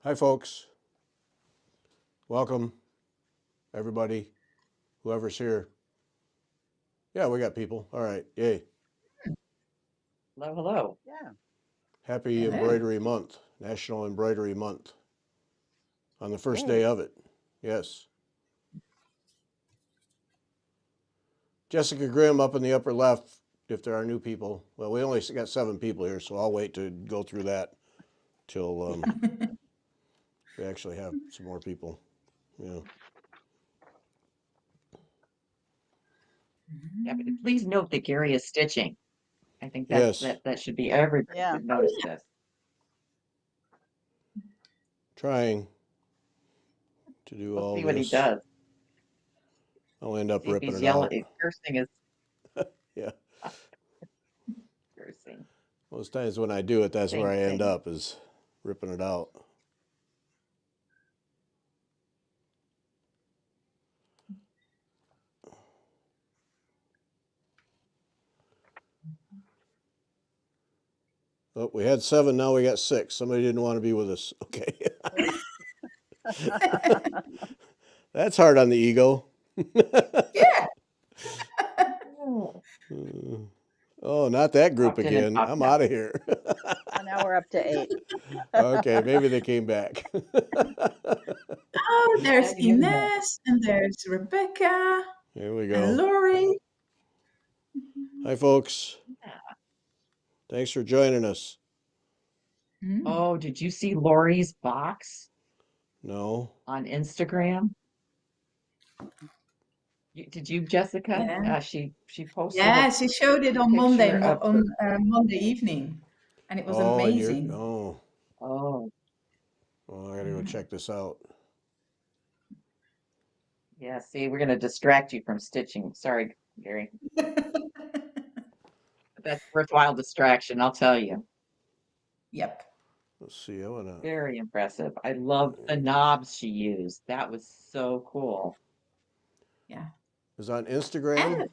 Hi, folks. Welcome, everybody, whoever's here. Yeah, we got people. All right. Yay. Hello, hello. Yeah. Happy Hello. Embroidery Month, National Embroidery Month, on the first Yay. day of it. Yes. Jessica Grimm up in the upper left, if there are new people. Well, we only got 7 people here, so I'll wait to go through that till we actually have some more people. Yeah. Yeah, but please note that Gary is stitching. I think Yes. that should be everybody Yeah. should notice this. Trying to do We'll all see what he this. does. I'll end up See if ripping he's it out. yelling. Cursing is Yeah. cursing. Most times when I do it, that's where Same I end thing. up, is ripping it out. Oh, we had 7, now we got 6. Somebody didn't want to be with us. Okay. That's hard on the ego. Yeah. Oh, not that group Popped in and again. popped I'm out. out of here. Well, now we're up to 8. Okay, maybe they came back. Oh, there's Glad to hear that. Ines, and there's Rebecca, Here we and go. Lori. Hi, folks. Thanks for joining us. Oh, did you see Lori's box No. on Instagram? Did you, Jessica? Yeah. She posted Yeah, she showed it a on Monday picture of on her. Monday evening, and it was Oh, and you're. amazing. Oh. Oh, Well, I gotta go check this out. yeah. See, we're gonna distract you from stitching. Sorry, Gary. That's worthwhile distraction, I'll tell you. Yep. Let's see. I wanna. Very impressive. I love the knobs she used. That was so cool. Yeah. Is on And Instagram. the fact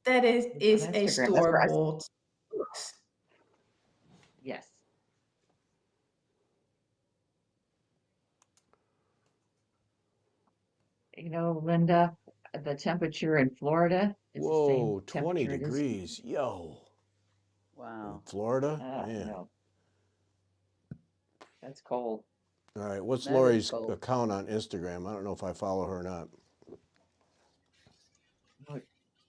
that It's is on a Instagram. That's where I, store-bought box. yes. You know, Linda, the temperature in Florida is the same Whoa, 20 temperature it is. degrees. Yo. In Wow. Florida? Ah, Man. no, that's cold. All right. What's That is Lori's cold. account on Instagram? I don't know if I follow her or not.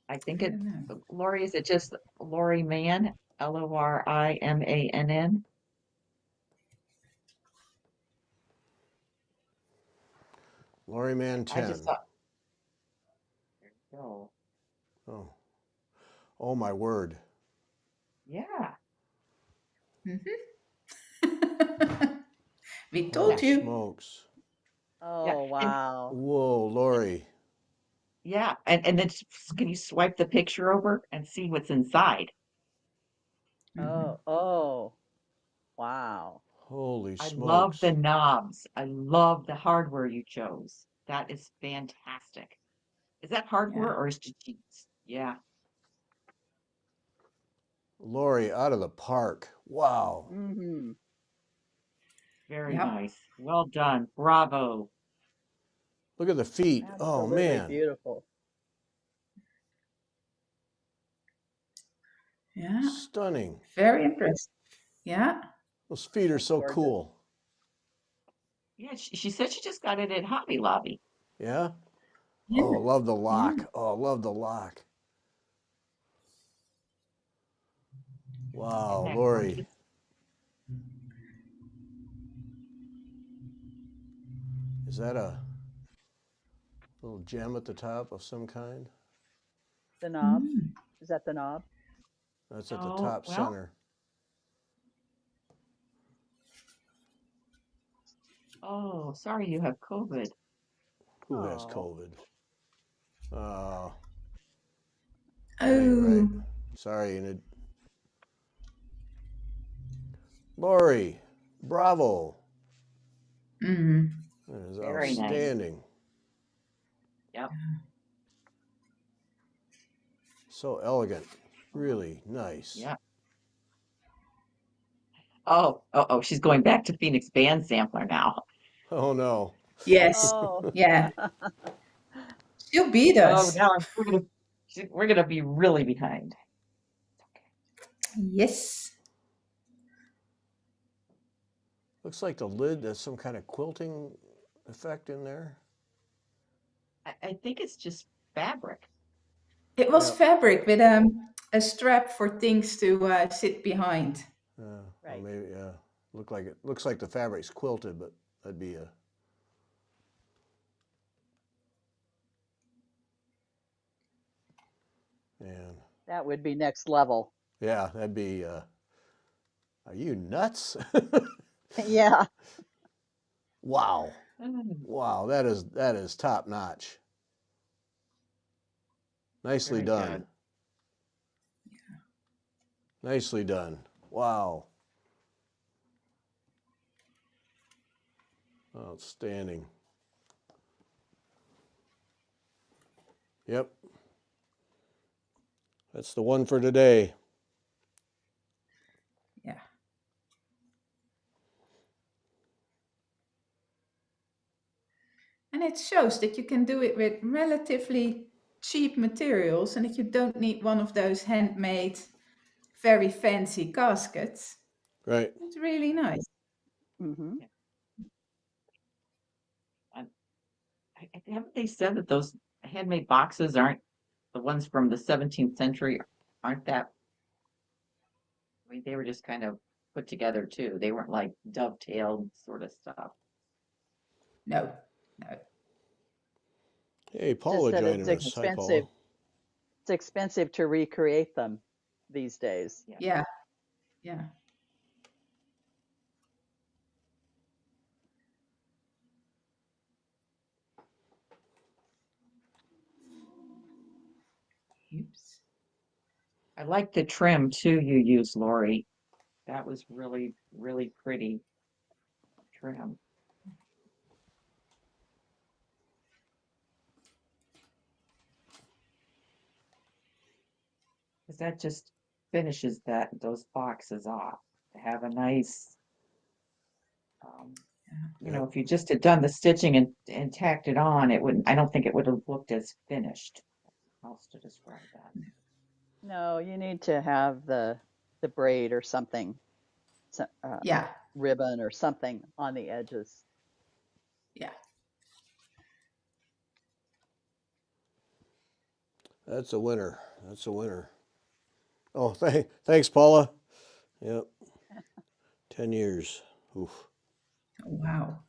I think I it, don't know. Lori, is it just Lori Mann? Lorimann? Lori Man I just 10. saw, there you go. Oh. Oh, my word. Yeah, We Holy told you. smokes. yeah. Oh, And wow. Whoa, Lori. yeah, and then can you swipe the picture over and see what's inside? Oh, oh, wow. Holy I love the smokes. knobs. I love the hardware you chose. That is fantastic. Is that hardware Yeah. or is it cheats? Yeah, Lori out of the park. Wow. Mm-hmm. very Yep. nice. Well done. Bravo. Look at the feet. Oh, Absolutely man. beautiful. Yeah. Stunning. Very impressed. Yeah. Those feet are That's so gorgeous. cool. Yeah, she said she just got it at Hobby Lobby. Yeah? Yeah. Oh, love the Yeah. lock. Oh, love the lock. Isn't Wow, that Lori. gorgeous? Is that a little gem at the top of some kind? The knob. Mm. Is that the knob? That's at the Oh, top well, center. oh, sorry you have COVID. Who has Oh. COVID? Oh, that ain't right. Oh. Sorry, Enid. Lori, bravo. Mm. That is Very nice. outstanding. Yep. So elegant. Really nice. Yep. Oh, she's going back to Phoenix Band Sampler now. Oh no. Yes. Oh. Yeah. She'll beat Oh, us. now we're gonna be really behind. Yes. Looks like the lid, there's some kind of quilting effect in there. I think it's just fabric. It was Yeah. fabric with a strap for things to sit behind. Well, Right. maybe, yeah. Looks like the fabric's quilted, but that'd be a. Man, That would be next level. yeah, that'd be. Are you nuts? Yeah. Wow, Mm, wow, that is top notch. Nicely very done. good. Nicely done. Wow. Outstanding. Yep. That's the one for today. Yeah. And it shows that you can do it with relatively cheap materials and that you don't need one of those handmade, very fancy caskets. Right. It's really nice. Hmm. Haven't they said that those handmade boxes aren't the ones from the 17th century? Aren't that? I mean, they were just kind of put together too. They weren't like dovetailed sort of stuff. No, no. Hey, Just Paula that joining it's us. Hi, Paula. expensive. It's expensive to recreate them these days. Yeah, yeah. Oops. I like the trim too you used, Lori. That was really, really pretty trim. Because that just finishes those boxes off. To have a nice, you know, Yep. if you just had done the stitching and tacked it on, it wouldn't, I don't think it would have looked as finished. How else to describe that? No, you need to have the braid or something, Yeah, ribbon or something on the edges. yeah. That's a winner. That's a winner. Oh, thanks, Paula. Yep. 10 years. Oof. Oh, wow.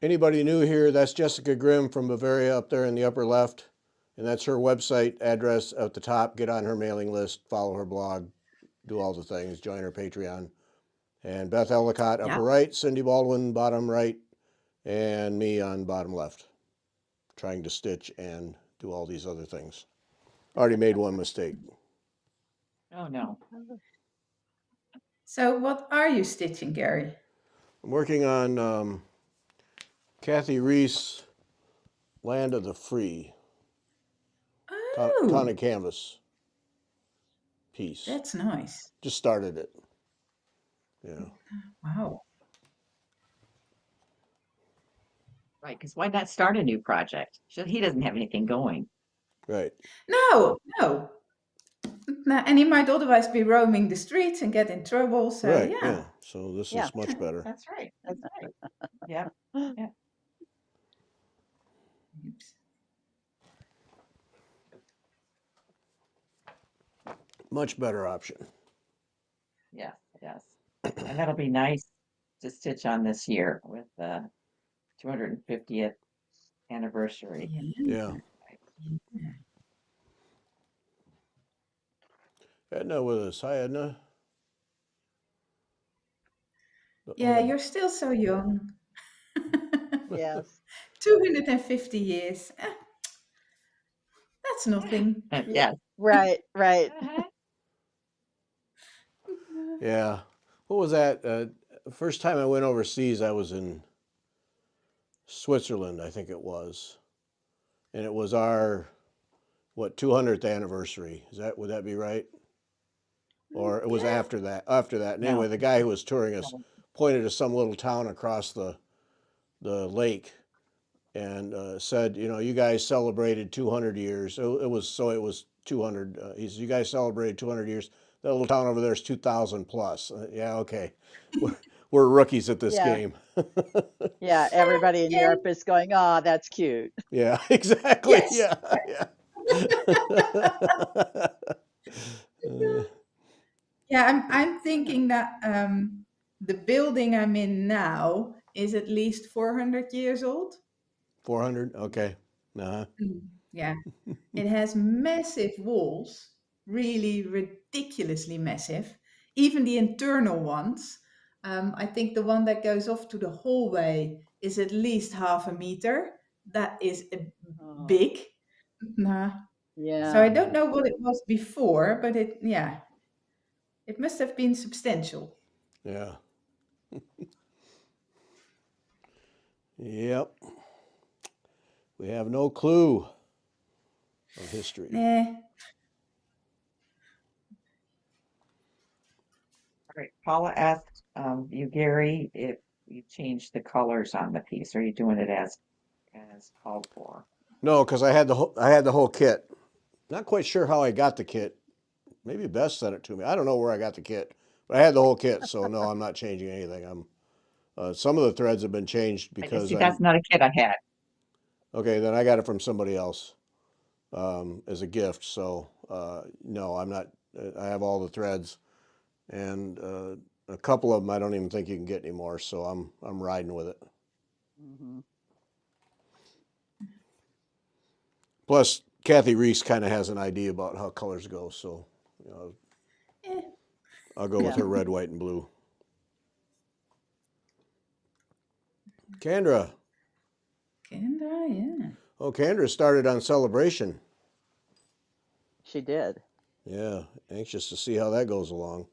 Anybody new here, that's Jessica Grimm from Bavaria up there in the upper left. And that's her website address at the top. Get on her mailing list, follow her blog, do all the things, join her Patreon. And Beth Ellicott, Yeah. upper right, Cindy Baldwin, bottom right, and me on bottom left, trying to stitch and do all these other things. Already made one mistake. Oh, no. So what are you stitching, Gary? I'm working on Kathy Reese, Land of the Free, ton Oh, of canvas piece. that's nice. Just started it. Yeah. Wow. Right, because why not start a new project? He doesn't have anything going. Right. No, no. No, and he might otherwise be roaming the streets and get in trouble. So Right. yeah. Yeah. So this Yeah. is much better. That's right. That's right. Yeah. Yeah. Oops. Much better option. Yes. Yes. And that'll be nice to stitch on this year with the 250th anniversary. Yeah. Yeah. Edna with us. Hi, Edna. Yeah, you're still so young. Yes. 250 years. That's that's nothing. Yes. Right, right. Uh-huh. Yeah. What was that? First time I went overseas, I was in Switzerland, I think it was. And it was our, 200th anniversary. Would that be right? Or it was Yeah. after that. After that. And anyway, No. the guy who was touring us No. pointed to some little town across the lake and said, you guys celebrated 200 years. It was 200. He said, you guys celebrated 200 years. That little town over there is 2,000 plus. Yeah, okay. We're rookies at this Yeah, game. yeah. Everybody in Yeah. Europe is going, "Oh, that's cute." Yeah, exactly. Yes. Yeah, yeah. Uh, Yeah, I'm thinking that the building I'm in now is at least 400 years old. 400. Okay. Uh-huh. Yeah, it has massive walls, really ridiculously massive. Even the internal ones. I think the one that goes off to the hallway is at least half a meter. That is Oh, big. Nah. So I yeah. don't know what it was before, but it must have been substantial. Yeah. Yep. We have no clue of history. Nah. All right. Paula asked you, Gary, if you changed the colors on the piece. Are you doing it as called for? No, because I had the whole kit. Not quite sure how I got the kit. Maybe Beth sent it to me. I don't know where I got the kit, but I had the whole kit. So no, I'm not changing anything. Some of the threads have been changed I just because see that's not a kit I had. okay. Then I got it from somebody else as a gift. So no, I'm not. I have all the threads, and a couple of them I don't even think you can get anymore. So I'm riding with it. Hmm. Plus, Kathy Reese kind of has an idea about how colors go, so Eh, I'll go with Yeah. her red, white, and blue. Kendra. Kendra, yeah. Oh, Kendra started on Celebration. She did. Yeah, anxious to see how that goes along.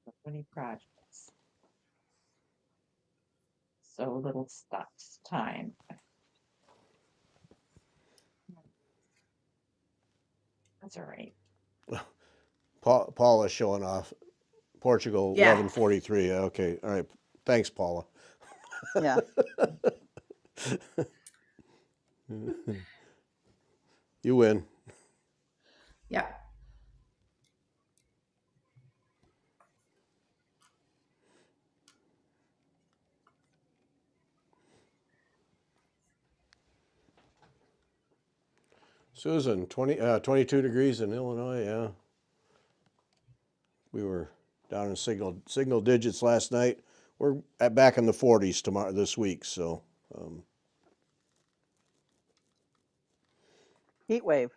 So many projects. So little stuff. Time. That's all right. Paula's showing off. Portugal, Yeah. 11:43. Okay, all right. Thanks, Paula. Yeah. You win. Yeah. Susan, 22 degrees in Illinois. Yeah, we were down in signal digits last night. We're back in the 40s this week. So Heat wave.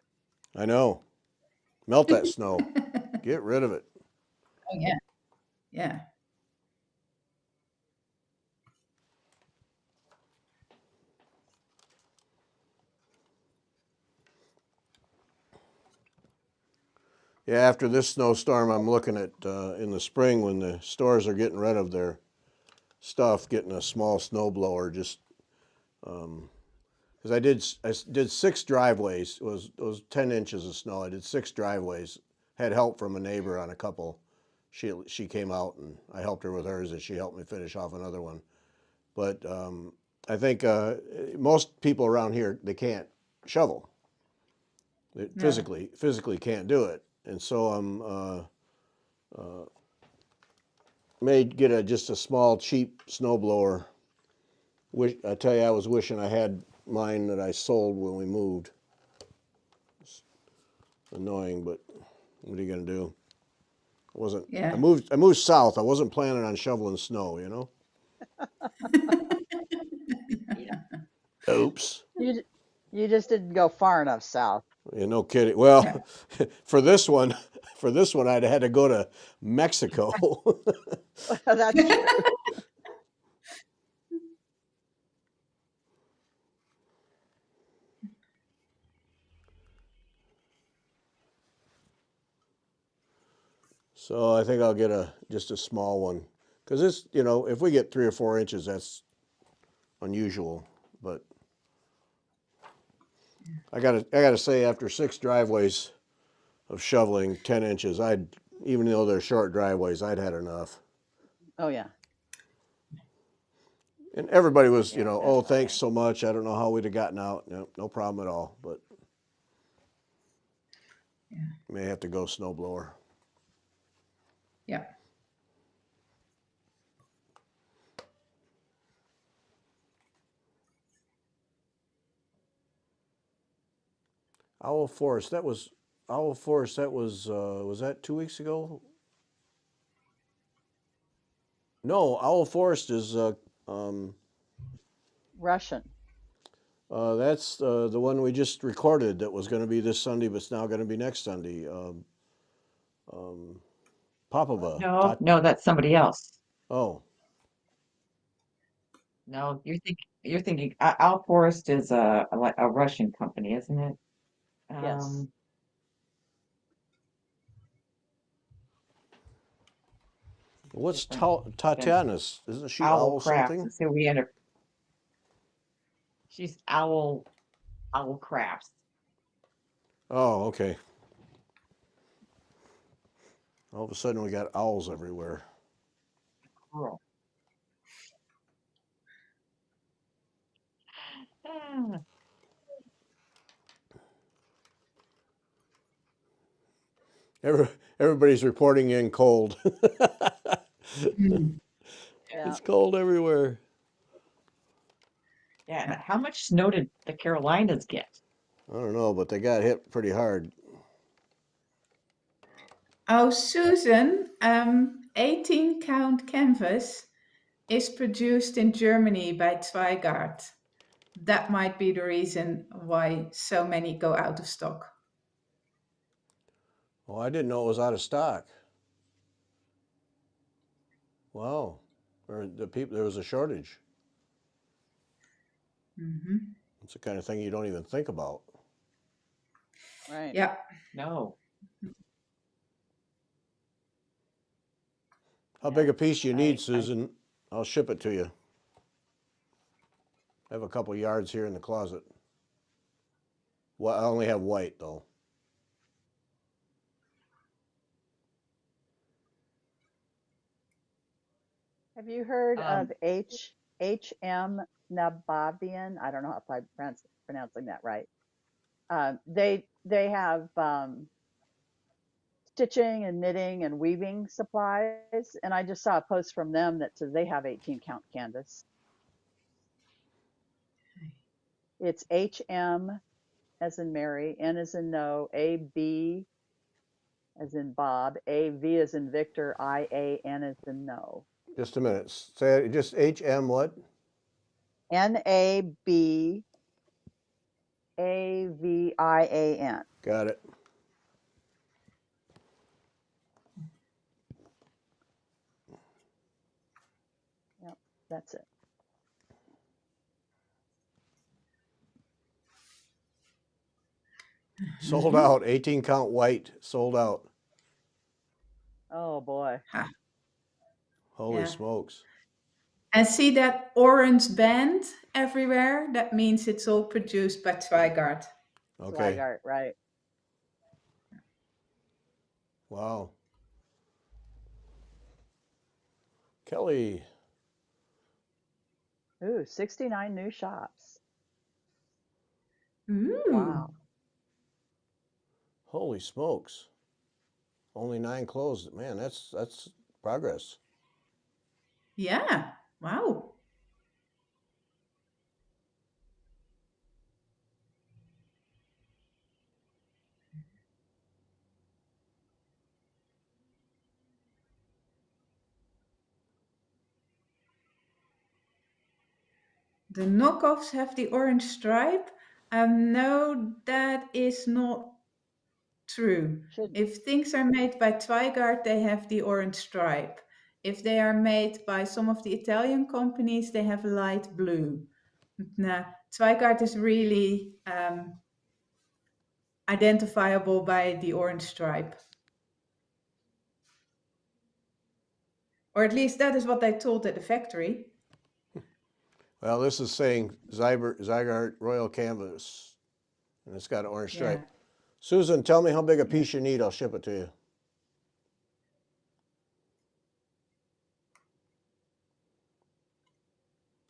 I know. Melt that snow. Get rid of it. Oh yeah. Yeah. Yeah, after this snowstorm, I'm looking at in the spring when the stores are getting rid of their stuff, getting a small snow blower. Just because I did 6 driveways. It was 10 inches of snow. I did 6 driveways. Had help from a neighbor on a couple. She came out and I helped her with hers, and she helped me finish off another one. But I think most people around here, they can't shovel. They No. physically can't do it, and so may get just a small cheap snowblower. I tell you, I was wishing I had mine that I sold when we moved. It's annoying, but what are you gonna do? I wasn't. Yeah. I moved south. I wasn't planning on shoveling snow. You know. Yeah. Oops. You You just didn't go far enough south. Yeah, no kidding. Well, Yeah. for this one, I'd had to go to Mexico. That's true. So I think I'll get just a small one, because this, if we get 3 or 4 inches, that's unusual. But I gotta say, after 6 driveways of shoveling 10 inches, even though they're short driveways, I'd had enough. Oh yeah. And everybody was, Yeah, oh, thanks definitely. so much. I don't know how we'd have gotten out. No problem at all. But Yeah. may have to go snow blower. Yeah. Owl Forest. That was Owl Forest. That was that 2 weeks ago? No, Owl Forest is um, Russian. that's the one we just recorded. That was going to be this Sunday, but it's now going to be next Sunday. Popova. No, that's somebody else. Oh, No, you're thinking Al Forest is like a Russian company, isn't it? Yes. Um, what's different than Tatiana's? Isn't she Owl Owl Crafts. something? Is who we end up. She's Owl Crafts. Oh, okay. All of a sudden, we got owls everywhere. Cool. Ah, Everybody's reporting in cold. Mm. Yeah. It's cold everywhere. yeah, and how much snow did the Carolinas get? I don't know, but they got hit pretty hard. Oh, Susan, 18 count canvas is produced in Germany by Zweigart. That might be the reason why so many go out of stock. Oh, I didn't know it was out of stock. Wow. There was a shortage. Hmm. It's the kind of thing you don't even think about. Right. Yeah. No. How Yeah. big a piece you need, I Susan? I'll ship it to you. I have a couple yards here in the closet. Well, I only have white though. Have you heard um of H.M. Nabavian? I don't know if I'm pronouncing that right. They have stitching and knitting and weaving supplies, and I just saw a post from them that says they have 18 count canvas. It's H.M. as in Mary, N as in no, A.B. as in Bob, A.V. as in Victor, I.A.N. as in no. Just a minute. Say it, just HM what? N.A.B. A.V.I.A.N. Got it. Yep, that's it. Sold out. 18 count white. Sold out. Oh boy. Ha. Holy Yeah. smokes. And see that orange band everywhere? That means it's all produced by Zweigart. Okay. Swigart, right. Wow. Kelly. Ooh, 69 new shops. Ooh. Wow. Holy smokes. Only 9 closed. Man, that's progress. Yeah. Wow. The knockoffs have the orange stripe. No, that is not true. Should If things are made by Zweigart, they have the orange stripe. If they are made by some of the Italian companies, they have light blue. Nah, Zweigart is really identifiable by the orange stripe. Or at least that is what they told at the factory. Well, this is saying Zygarde Royal Canvas, and it's got an orange stripe. Yeah. Susan, tell me how big a piece you need. I'll ship it to you.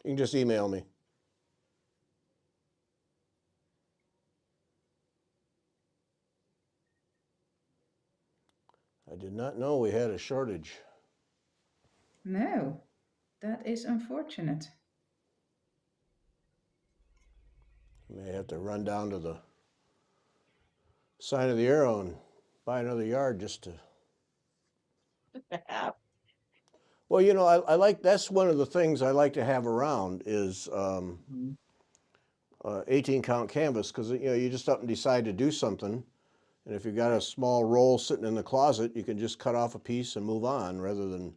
You can just email me. I did not know we had a shortage. No, that is unfortunate. May have to run down to the Sign of the Arrow and buy another yard just to. Well, you know, I like, that's one of the things I like to have around is 18 count canvas, because you know, you just up and decide to do something, and if you've got a small roll sitting in the closet, you can just cut off a piece and move on rather than,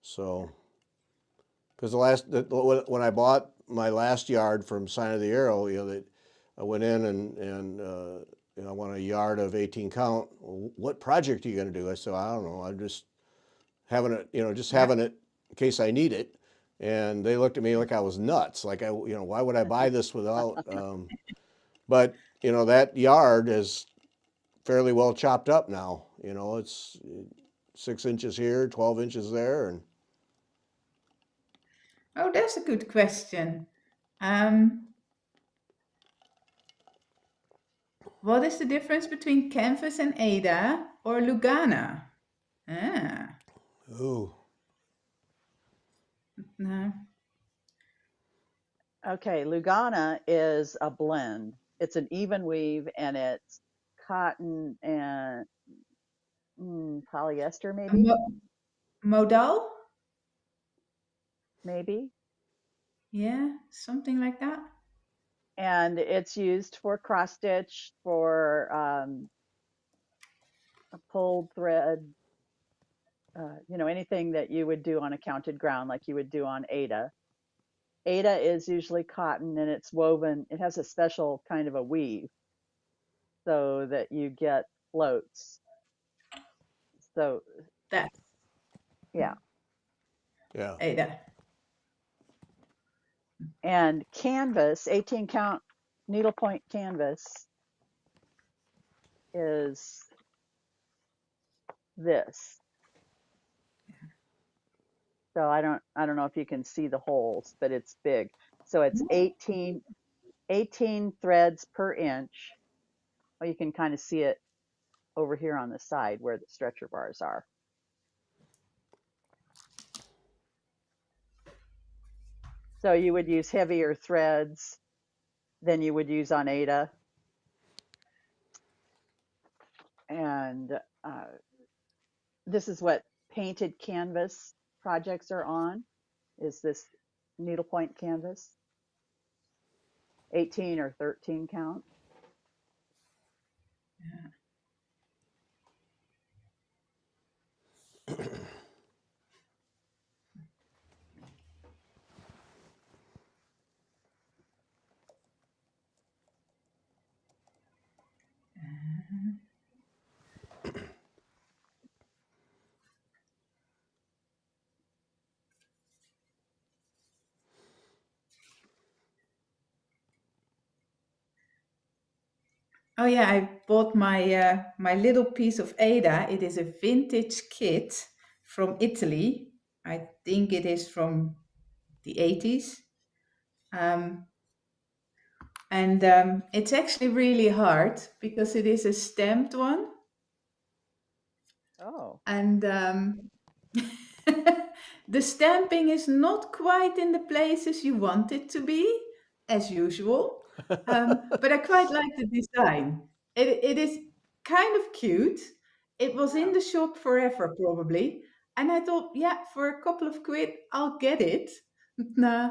so. Because when I bought my last yard from Sign of the Arrow, you know, I went in and you know, I want a yard of 18 count. Well, what project are you going to do? I said, I don't know. I'm just having it, you know, just having it in case I need it. And they looked at me like I was nuts. Like you know, why would I buy this without? But you know, that yard is fairly well chopped up now. You know, it's 6 inches here, 12 inches there, and. Oh, that's a good question. What is the difference between canvas and Ada or Lugana? Ah, Ooh. no. Okay, Lugana is a blend. It's an even weave and it's cotton and polyester, A maybe, modal? maybe. Yeah, something like that. And it's used for cross stitch, for a pulled thread, you know, anything that you would do on a counted ground like you would do on Ada. Ada is usually cotton and it's woven, it has a special kind of a weave so that you get floats. So, That yeah. Yeah. Ada. And canvas, 18 count needlepoint canvas is this. So I don't know if you can see the holes, but it's big. So it's 18 threads per inch. Well, you can kind of see it over here on the side where the stretcher bars are. So you would use heavier threads than you would use on Ada. And this is what painted canvas projects are on, is this needlepoint canvas, 18 or 13 count. Oh yeah, I bought my my little piece of Ada. It is a vintage kit from Italy. I think it is from the 80s. And it's actually really hard because it is a stamped one. Oh, And the stamping is not quite in the places you want it to be, as usual. But I quite like the design. It is kind of cute. It was in yeah. the shop forever, probably. And I thought, yeah, for a couple of quid, I'll get it. Nah,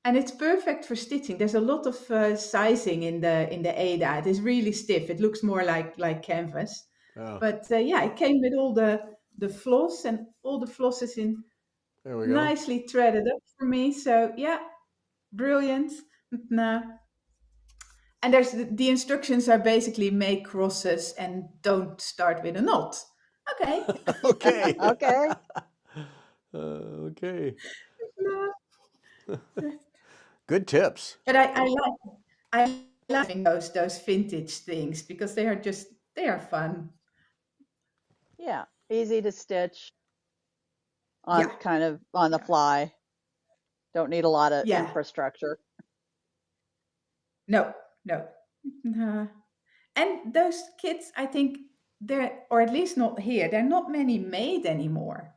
and it's perfect for stitching. There's a lot of sizing in the Ada. It is really stiff. It looks more like canvas. Oh, But yeah, it came with all the floss, and all the floss is in there we go. nicely threaded up for me. So yeah, brilliant. Nah. And the instructions are basically make crosses and don't start with a knot. Okay. Okay. Okay. Okay. Nah. Good tips. But I like having those vintage things because they are fun. Yeah. Easy to stitch on Yeah. kind of on the Yeah. fly. Don't need a lot of Yeah. infrastructure. No, no. Nah. And those kits, I think or at least not here, there are not many made anymore.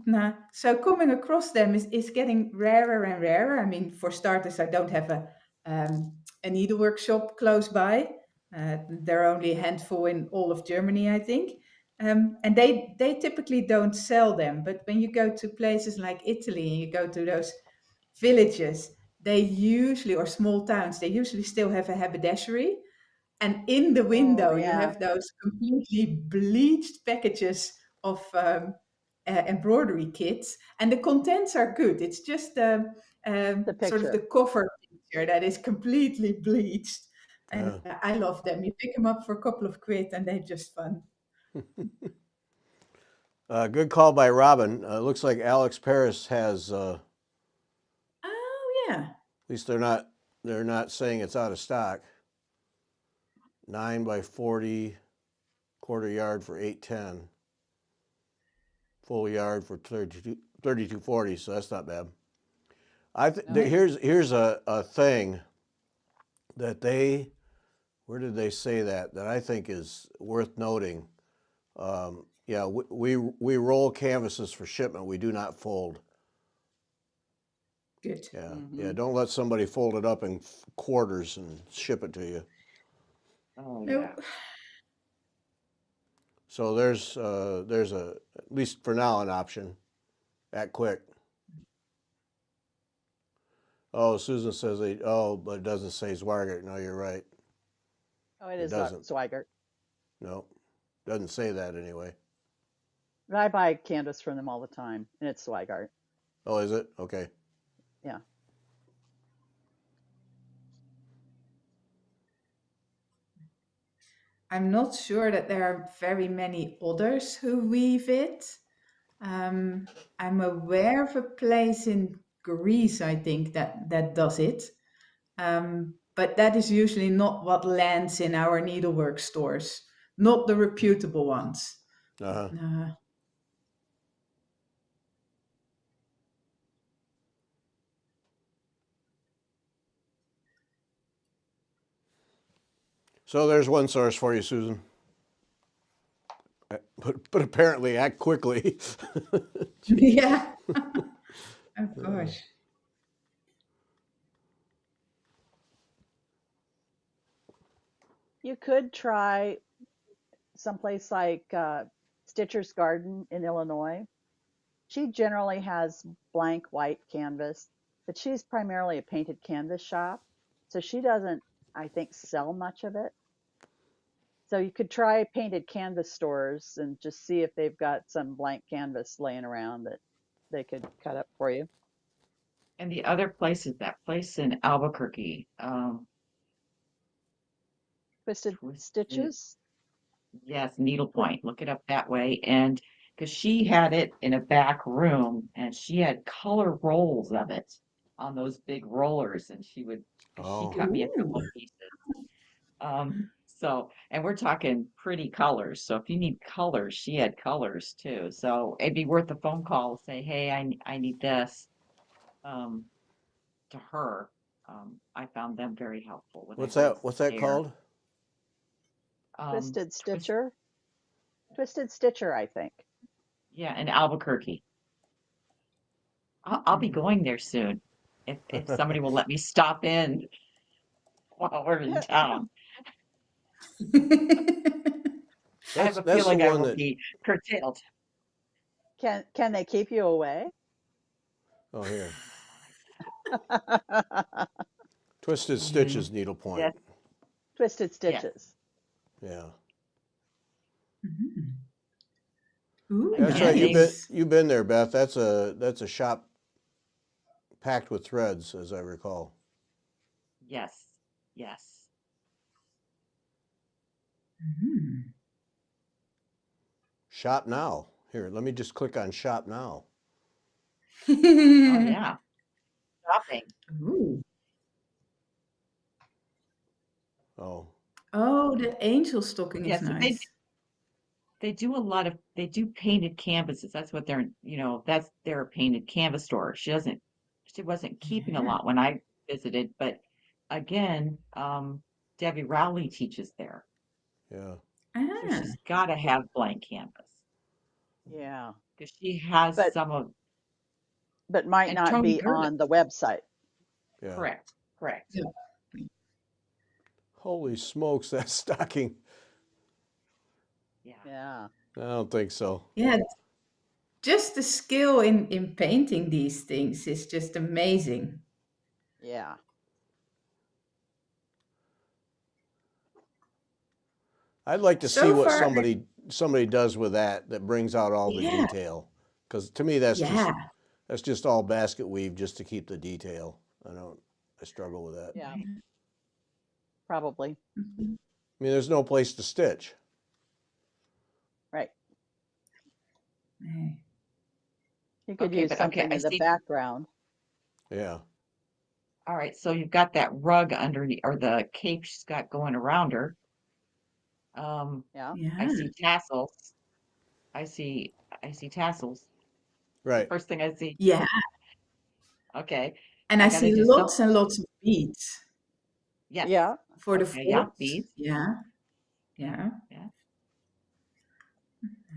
Nah. So coming across them is getting rarer and rarer. I mean, for starters, I don't have a needlework shop close by. There are only a handful in all of Germany, I think. And they typically don't sell them. But when you go to places like Italy and you go to those villages, they usually, or small towns, they usually still have a haberdashery. And in the Oh window, you yeah, have those completely bleached packages of embroidery kits, and the contents are good. It's just the sort of picture. the cover picture that is completely bleached. And Yeah. I love them. You pick them up for a couple of quid, and they're just fun. Good call by Robin. Looks like Alex Paris has. Oh yeah, At least they're not saying it's out of stock. 9 by 40 quarter yard for 810. Full yard for 3240. So that's not bad. No. Here's a thing that where did they say that I think is worth noting. Yeah, we roll canvases for shipment. We do not fold. good. Yeah, yeah. Hmm. Don't let somebody fold it up in quarters and ship it to you. Oh, No, yeah. So there's at least for now an option. Act quick. Oh, Susan says they. Oh, but it doesn't say Zwargert. No, you're right. Oh, it It is doesn't. Swigert. No, doesn't say that anyway. But I buy canvas from them all the time, and it's Swigart. Oh, is it? Okay. Yeah. I'm not sure that there are very many others who weave it. Um, I'm aware of a place in Greece, I think, that does it. But that is usually not what lands in our needlework stores, not the reputable ones. Uh huh. Uh, So there's one source for you, Susan. But apparently act quickly. yeah, of course. You could try someplace like Stitcher's Garden in Illinois. She generally has blank white canvas, but she's primarily a painted canvas shop. So she doesn't, I think, sell much of it. So you could try painted canvas stores and just see if they've got some blank canvas laying around that they could cut up for you. And the other place is that place in Albuquerque. Twisted Twisted, Stitches. yes, Twi- needlepoint. Look it up that way. And because she had it in a back room and she had color rolls of it on those big rollers. And because she Oh, cut me a couple Ooh. of pieces. And we're talking pretty colors. So if you need colors, she had colors too. So it'd be worth a phone call to say, hey, I need this, um, to her. I found them very helpful when I what's was that? What's that there. called? Twisted Twist, Stitcher. Twisted Stitcher, I think. yeah, in Albuquerque. I'll be Hmm. going there soon if somebody will let me stop in while we're in town. I have a That's the feeling I one will that. be curtailed. Can they keep you away? Oh, here. Twisted Yeah. Stitches needlepoint. Yes, Twisted yes. Stitches. Yeah. Mhm. Ooh, That's Yeah, right. they, nice. You've been there, Beth. That's a shop packed with threads, as I recall. yes, yes. Mhm. Shop now. Here, let me just click on shop now. Oh, yeah. Shopping. Ooh. Oh, Oh, the angel stocking is Yes, nice. they do a lot of, they do painted canvases. That's what they're, that's their painted canvas store. She wasn't keeping a Yeah. lot when I visited, but again, Debbie Rowley teaches there. yeah. So Ah. she's got to have blank canvas Yeah. because she has But some of, might and not Tony be Curtis. on the website. Yeah. Correct, correct. Yeah. Holy smokes, that stocking. Yeah. Yeah. I don't think so. Yeah, just the skill in painting these things is just amazing. Yeah. I'd like to see So what far, somebody does with that brings out all the yeah, detail. Because to me, yeah. that's just all basket weave just to keep the detail. I struggle with that. Yeah. Right. Probably. Mhm. I mean, there's no place to stitch. Right. Nee. You could Okay, use but okay, something I in the see. background. Yeah. All right, so you've got that rug underneath, or the cape she's got going around her. Yeah. I Yeah, see tassels. I see, I see tassels. The Right. first thing I see. yeah. Okay, And I I gotta see do some. lots and lots of beads Yes. Yeah. for the Okay, yeah, folds. beads. Yeah, yeah. Yeah.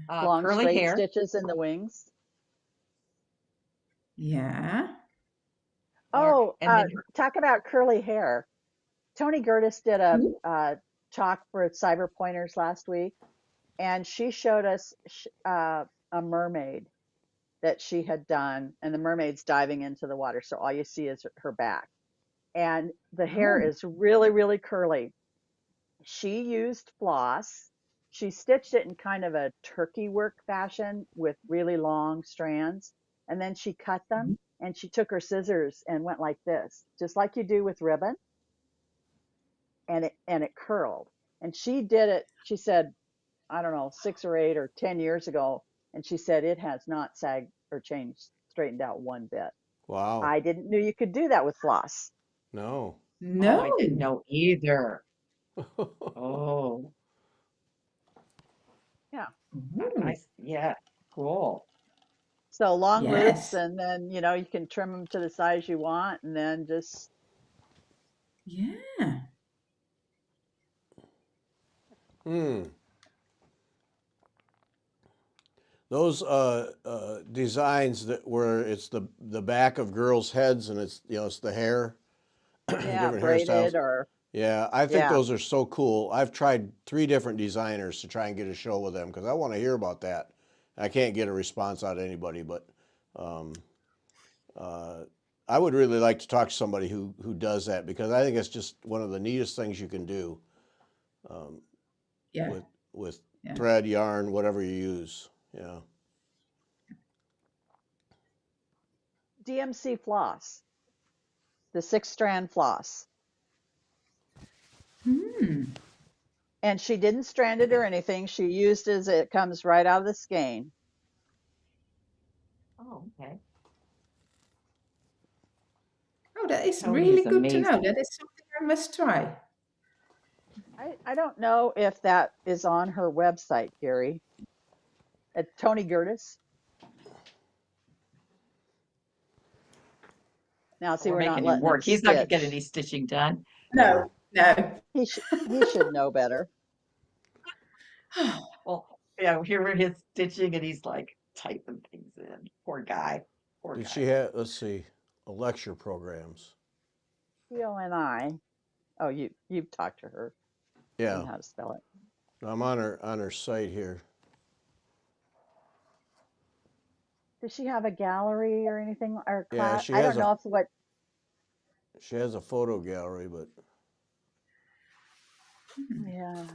Long Curly straight hair. stitches in the wings. Yeah. Oh, And then talk about curly hair. Tony Gertis did Ooh. a talk for Cyber Pointers last week, and she showed us a mermaid that she had done, and the mermaid's diving into the water, so all you see is her back. And the hair Oh. is really, really curly. She used floss. She stitched it in kind of a turkey work fashion with really long strands. And then she cut them and she took her scissors and went like this, just like you do with ribbon. And it curled. And she did it, she said, I don't know, 6 or 8 or 10 years ago. And she said it has not sagged or changed, straightened out one bit. Wow. I didn't know you could do that with floss. No. oh, I didn't No. know either. Oh, Yeah. Ooh. yeah, cool. So long loops, Yes. and then you can trim them to the size you want, and then just Yeah. Hmm. Those designs that where it's the back of girls' heads and it's the hair, yeah, different braided hairstyles. or Yeah, I think yeah, those are so cool. I've tried 3 different designers to try and get a show with them because I want to hear about that. I can't get a response out of anybody, but um, uh, I would really like to talk to somebody who does that because I think it's just one of the neatest things you can do um, Yeah. with Yeah. thread, yarn, whatever you use. Yeah. DMC floss, the 6-strand floss. Hmm. And she didn't strand it or anything. She used as it comes right out of the skein. Oh, okay. Oh, that is Tony really is good to know. amazing. That is something I must try. I don't know if that is on her website, Gary. At Tony Gertis. Now, So see, we're we're not making him letting him work. He's not gonna get stitch. any stitching done. No, no. He should know better. Well, yeah, here we're his stitching and he's like typing things in. Poor guy. Poor Did she guy. have, let's see, lecture programs? T-O-N-I. Oh, you've talked to her. You Yeah, know how to spell it. I'm on her site here. Does she have a gallery or anything or Yeah, class? she I has don't know if what. She has a photo gallery, but Yeah.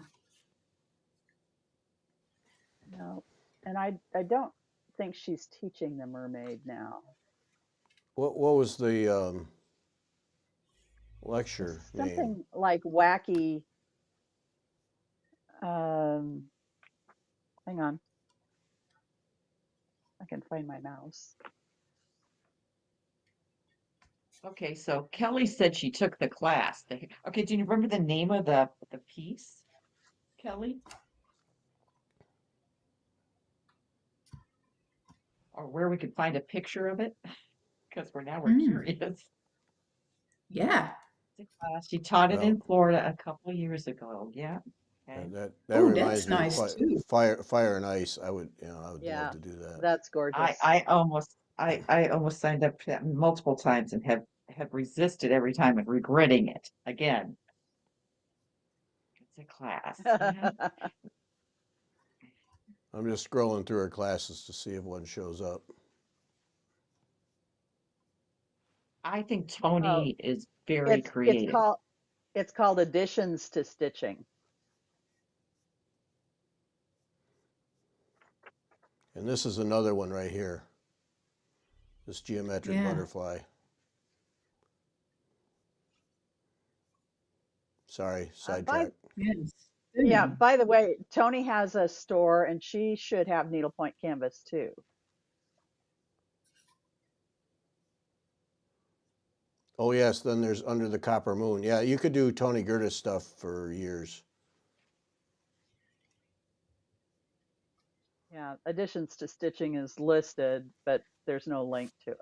No. And I don't think she's teaching the mermaid now. what was the lecture It's name? something like wacky. Um, hang on. I can find my mouse. Okay, so Kelly said she took the class. Okay, do you remember the name of the piece, Kelly? Or where we could find a picture of it? Because we're Mm. curious. Yeah. She taught it Well, in Florida a couple of years ago. Yeah. Okay. that Oh, reminds that's me of nice too. fire and ice. I would Yeah, love to do that. that's gorgeous. I almost signed up for that multiple times and have resisted every time and regretting it again. It's a class. Yeah. I'm just scrolling through her classes to see if one shows up. I think Oh, Tony is very it's creative. called Additions to Stitching. And this is another one right here. This geometric Yeah. butterfly. Sorry, sidetrack. Yes. Yeah, Stunning. by the way, Tony has a store and she should have needlepoint canvas too. Oh yes, then there's Under the Copper Moon. Yeah, you could do Tony Gertis stuff for years. Yeah, Additions to Stitching is listed, but there's no link to it.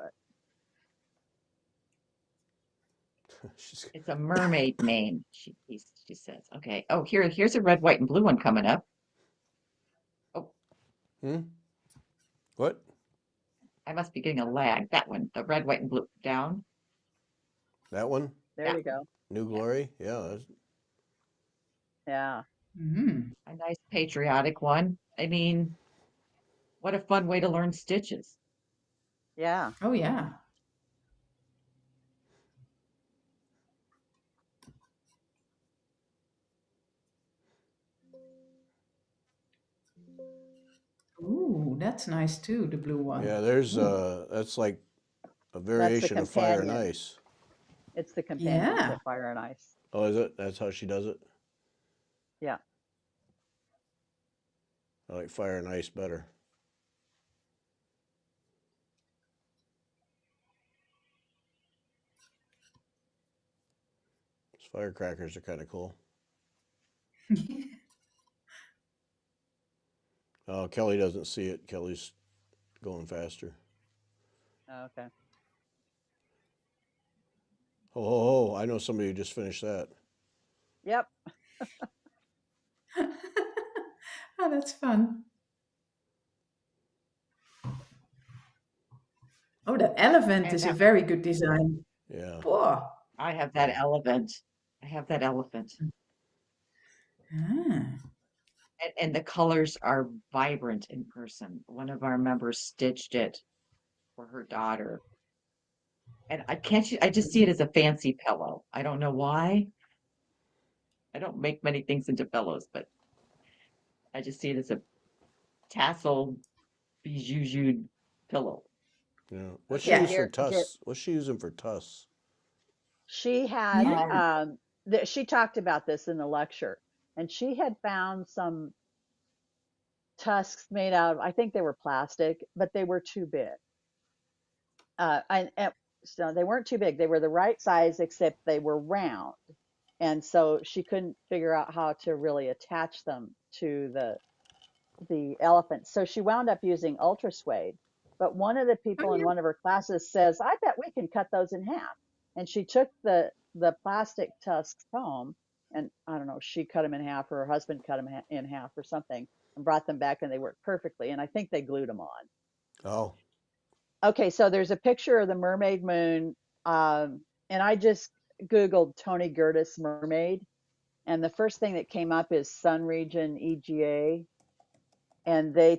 She's, It's a mermaid name, she says. Okay. Oh, here's a red, white, and blue one coming up. Oh, what? I must be getting a lag. That one, the red, white, and blue down. That one? There That you go. New Glory? Yeah. Yeah. Mm. a nice patriotic one. I mean, what a fun way to learn stitches. Yeah. Oh, yeah. Ooh, that's nice too, the blue one. Yeah, there's Ooh. that's like a That's the variation of Fire and companion. Ice. It's the companion Yeah. to Fire and Ice. Oh, is it? That's how she does it? Yeah. I like Fire and Ice better. Those firecrackers are kind of cool. Oh, Kelly doesn't see it. Kelly's going faster. Oh, okay. Oh, I know somebody who just finished that. Yep. Oh, that's fun. Oh, the elephant And is a that very good design. Yeah. Whoa. I have that elephant. I have that elephant. Ah. And the colors are vibrant in person. One of our members stitched it for her daughter. And I just see it as a fancy pillow. I don't know why. I don't make many things into pillows, but I just see it as a tassel bijoued pillow. Yeah. What's she Okay, Yeah. use for here. Tuss? What's she using for Tuss? She had Yeah. she talked about this in the lecture, and she had found some tusks made out of, I think they were plastic, but they were too big. And so they weren't too big. They were the right size, except they were round. And so she couldn't figure out how to really attach them to the elephant. So she wound up using ultra suede. But one of the Oh, people in yeah. one of her classes says, "I bet we can cut those in half." And she took the plastic tusks home, and I don't know, she cut them in half, or her husband cut them in half, or something, and brought them back, and they worked perfectly. And I think they glued them on. Oh, Okay, so there's a picture of the mermaid moon, and I just Googled Tony Gertis mermaid, and the first thing that came up is Sun Region EGA, and they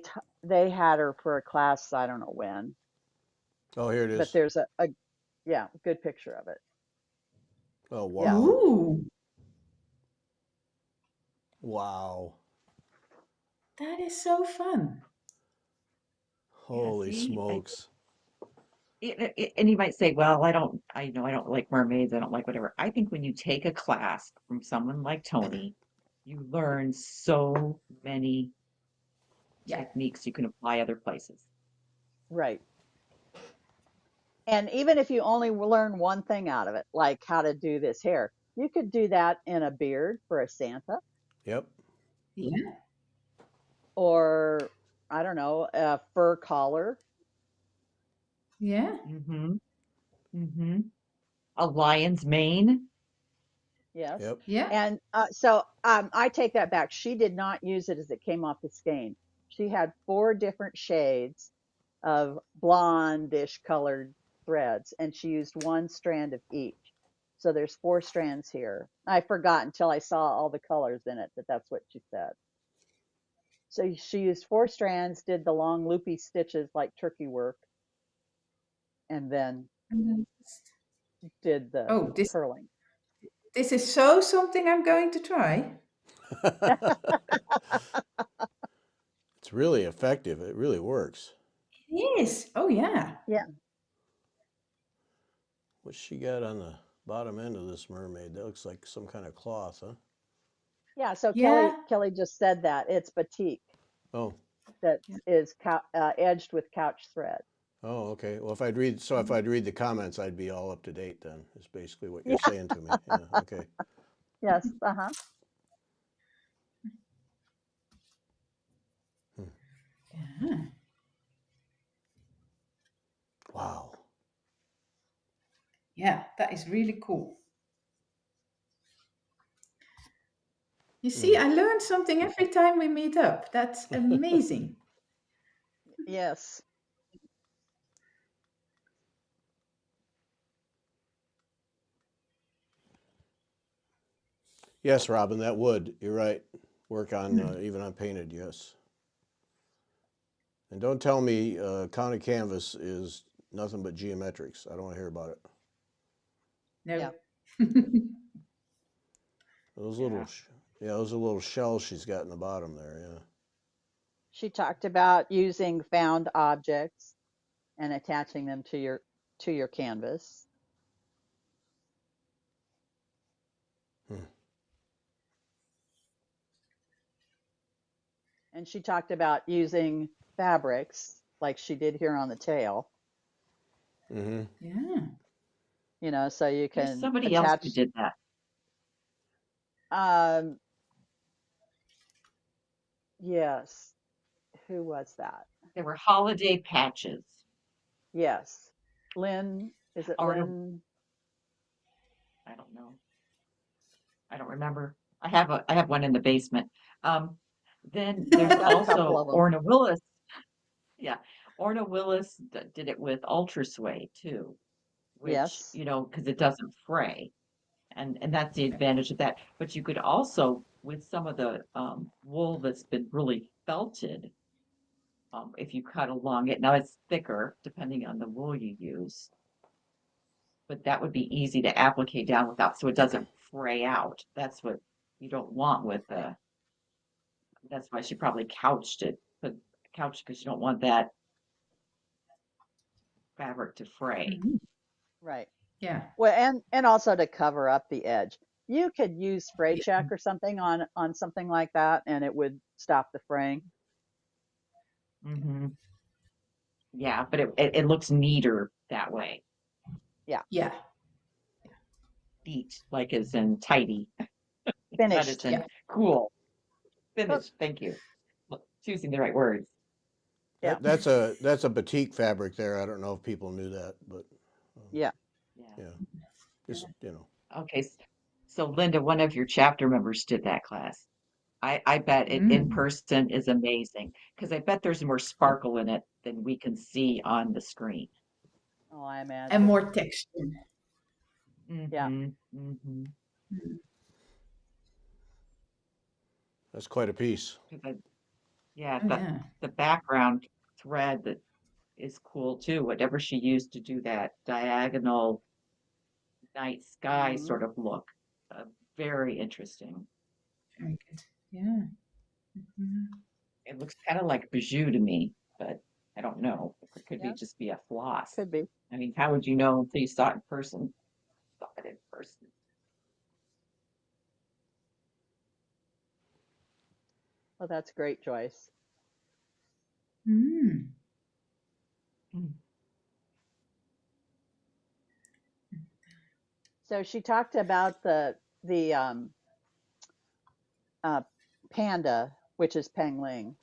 had her for a class, I don't know when, here it but is. there's a yeah, good picture of it. Oh, Yeah. wow. Ooh, Wow. that is so fun. Yeah, Holy see, smokes. and you might say, well, I know I don't like mermaids, I don't like whatever. I think when you take a class from someone like Tony, you learn so many Yeah. techniques you can apply other places. Right. And even if you only learn one thing out of it, like how to do this hair, you could do that in a beard for a Santa, Yep. Yeah. or I don't know, a fur collar. Yeah. Mm-hmm. Mm-hmm. A lion's mane. Yes. Yep. Yeah. And I take that back. She did not use it as it came off the skein. She had 4 different shades of blondish colored threads, and she used 1 strand of each. So there's 4 strands here. I forgot until I saw all the colors in it that that's what she said. So she used 4 strands, did the long loopy stitches like turkey work, and then And then did the oh, curling. this is so something I'm going to try. It's really effective. It really works. It is. Oh yeah. Yeah. What's she got on the bottom end of this mermaid? That looks like some kind of cloth, huh? Yeah. So Yeah. Kelly just said that it's batik Oh. that Yeah. is edged with couch thread. Oh, okay. Well, if I'd read the comments, I'd be all up to date then, is basically what you're Yeah. saying to me. Yeah, okay. Yes. Uh-huh. Hmm. Yeah. Wow. Yeah, that is really cool. You see, Mm. I learn something every time we meet up. That's amazing. Yes. Yes, Robin, that would. You're right. Work on Hmm. even on painted, yes. And don't tell me counted canvas is nothing but geometrics. I don't want to hear about it. No. Yeah. Those Yeah. little, yeah, those are little shells she's got in the bottom there. Yeah. She talked about using found objects and attaching them to your canvas. Hmm. And she talked about using fabrics like she did here on the tail, Mm-hmm. Yeah. so you There's can somebody else who attach. did that. Um, yes. Who was that? There were holiday patches. Yes. Lynn, is it Or no, Lynn? I don't know. I don't remember. I have one in the basement. Um, then there's I've got a couple also of them. Orna Willis. Yeah, Orna Willis did it with Ultra Sway too, which, Yes. you know, because it doesn't fray. And that's the advantage of that. But you could also, with some of the wool that's been really felted, if you cut along it, now it's thicker depending on the wool you use, but that would be easy to applicate down without, so it doesn't fray out. That's what you don't want with the, that's why she probably couched it, but couched because you don't want that fabric to fray. Mhm. Right. Yeah. Well, and also to cover up the edge. You could use spray Yeah. check or something on something like that, and it would stop the fraying. Hmm. Yeah, but it looks neater that way. Yeah. Yeah. Neat, like as in tidy, not as Finished. in Yeah. cool. Oh, Finished. Thank you. Choosing the right words. yeah. That's a batik fabric there. I don't know if people knew that, but Yeah. Yeah. yeah, just Okay. So Linda, one of your chapter members did that class. I bet it in Mm. person is amazing because I bet there's more sparkle in it than we can see on the screen. Oh, I And imagine. more texture. Yeah. Mm-hmm. Mm-hmm. Mm. that's quite a piece. Yeah, Oh yeah. the background thread that is cool too. Whatever she used to do that diagonal night sky Mhm. sort of look. Very interesting. Very good. Yeah. Mhm. It looks kind of like bijou to me, but I don't know. It could be Yep, just be a floss. could be. I mean, how would you know until you saw it in person? Saw it in person. Well, that's great, Joyce. Mm. Mm. So she talked about the uh, panda, which is Pengling,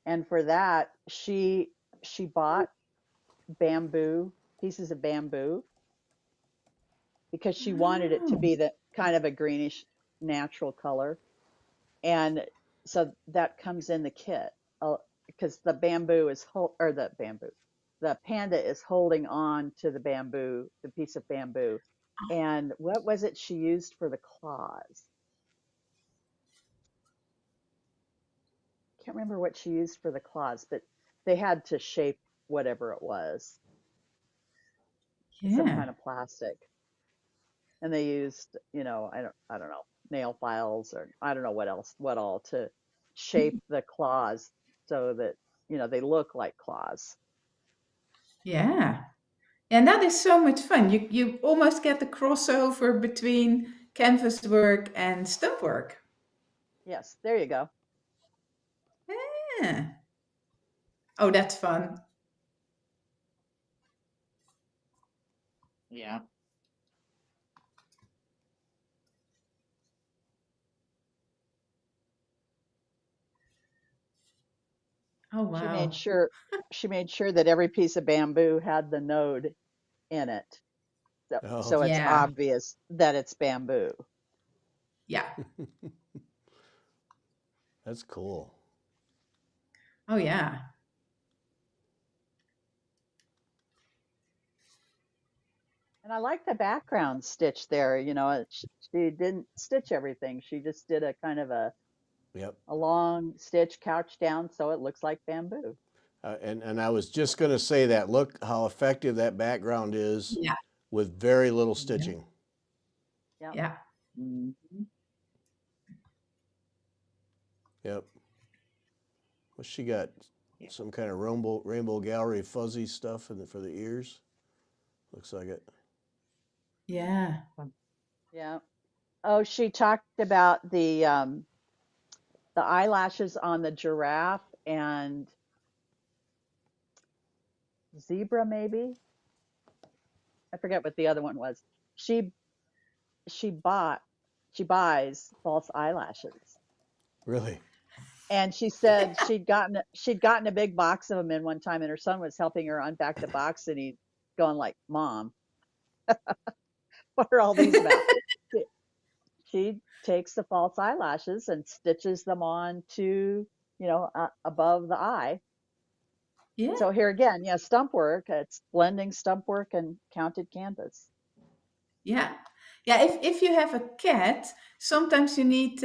and for that she bought bamboo pieces of bamboo because she wanted it to Oh, be the kind of a greenish natural color, and so that comes in the kit because the bamboo is or the panda is holding on to the piece of bamboo. And what was it she used for the claws? Can't remember what she used for the claws, but they had to shape whatever it was, some yeah. kind of plastic. And they used, I don't know, nail files or I don't know what all to shape the claws so that, they look like claws. Yeah. And that is so much fun. You almost get the crossover between canvas work and stump work. Yes, there you go. Yeah. Oh, that's fun. Yeah. Oh, She made wow. sure she made sure that every piece of bamboo had the node in it. Oh, So it's Yeah. obvious that it's bamboo. Yeah. that's cool. Oh, yeah. And I like the background stitch there. She didn't stitch everything. She just did a kind of Yep. a long stitch couch down so it looks like bamboo. And I was just going to say that. Look how effective that background is Yeah. with very little Yeah. stitching. Yep. Yeah. Mhm. Yep. Well, she got Yeah. some kind of rainbow gallery fuzzy stuff for the ears. Looks like it. Yeah. Yeah. Oh, she talked about the eyelashes on the giraffe and zebra maybe. I forget what the other one was. She she bought she buys false eyelashes. Really? And she said she'd gotten a big box of them in one time, and her son was helping her unpack the box, and he going like, "Mom, what are all these about?" She, she takes the false eyelashes and stitches them on to, above the eye. Yeah. So here again, yeah, stump work. It's blending stump work and counted canvas. Yeah. Yeah. If you have a cat, sometimes you need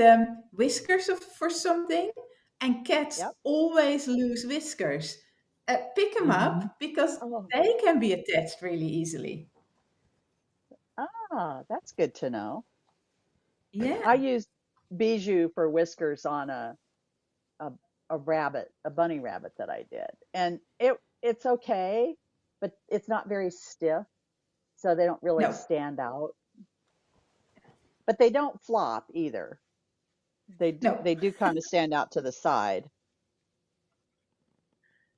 whiskers for something, and cats Yep. always lose whiskers. Pick them Mhm. up because Oh, they can be attached really easily. that's good to know. Yeah. I used bijou for whiskers on a a rabbit, a bunny rabbit that I did, and it's okay, but it's not very stiff, so they don't really No. stand out. But they don't flop either. No. They do kind of stand out to the side.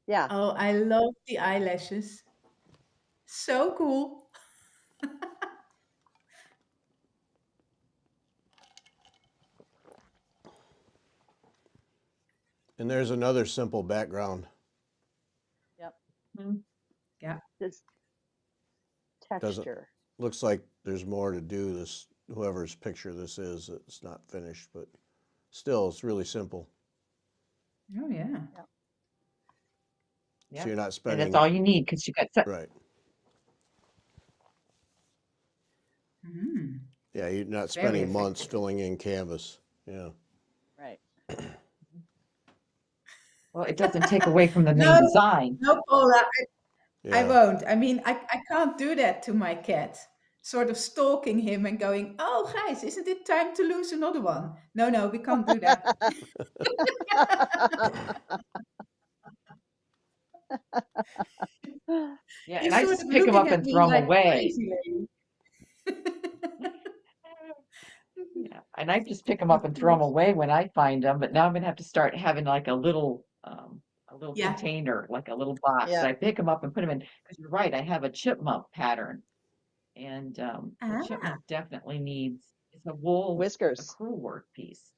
Yeah. Oh, I love the eyelashes. So cool. And there's another simple background. Yep. Mhm. Yeah. This Doesn't texture. looks like there's more to do. This whoever's picture this is, it's not finished, but still, it's really simple. Oh, yeah. Yep. So Yep. you're not And that's spending all you need because you got right. Mm, Yeah, you're not very spending months effective. filling in canvas. Yeah. Right. well, it doesn't take away from the main No, design. no, Paula, I Yeah. won't. I mean, I can't do that to my cat. sort of stalking him and going, "Oh, Gijs, isn't it time to lose another one?" No, no, we can't do that. Yeah, and He's I sort just of pick them looking up at and throw me them like away. crazy lady. Yeah, and I just pick them up and throw them away when I find them. But now I'm gonna have to start having like a little Yeah. container, like a little box. Yeah. I pick them up and put them in. Because you're right, I have a chipmunk pattern, and the Ah, chipmunk definitely needs it's a wool Whiskers. crewel work piece,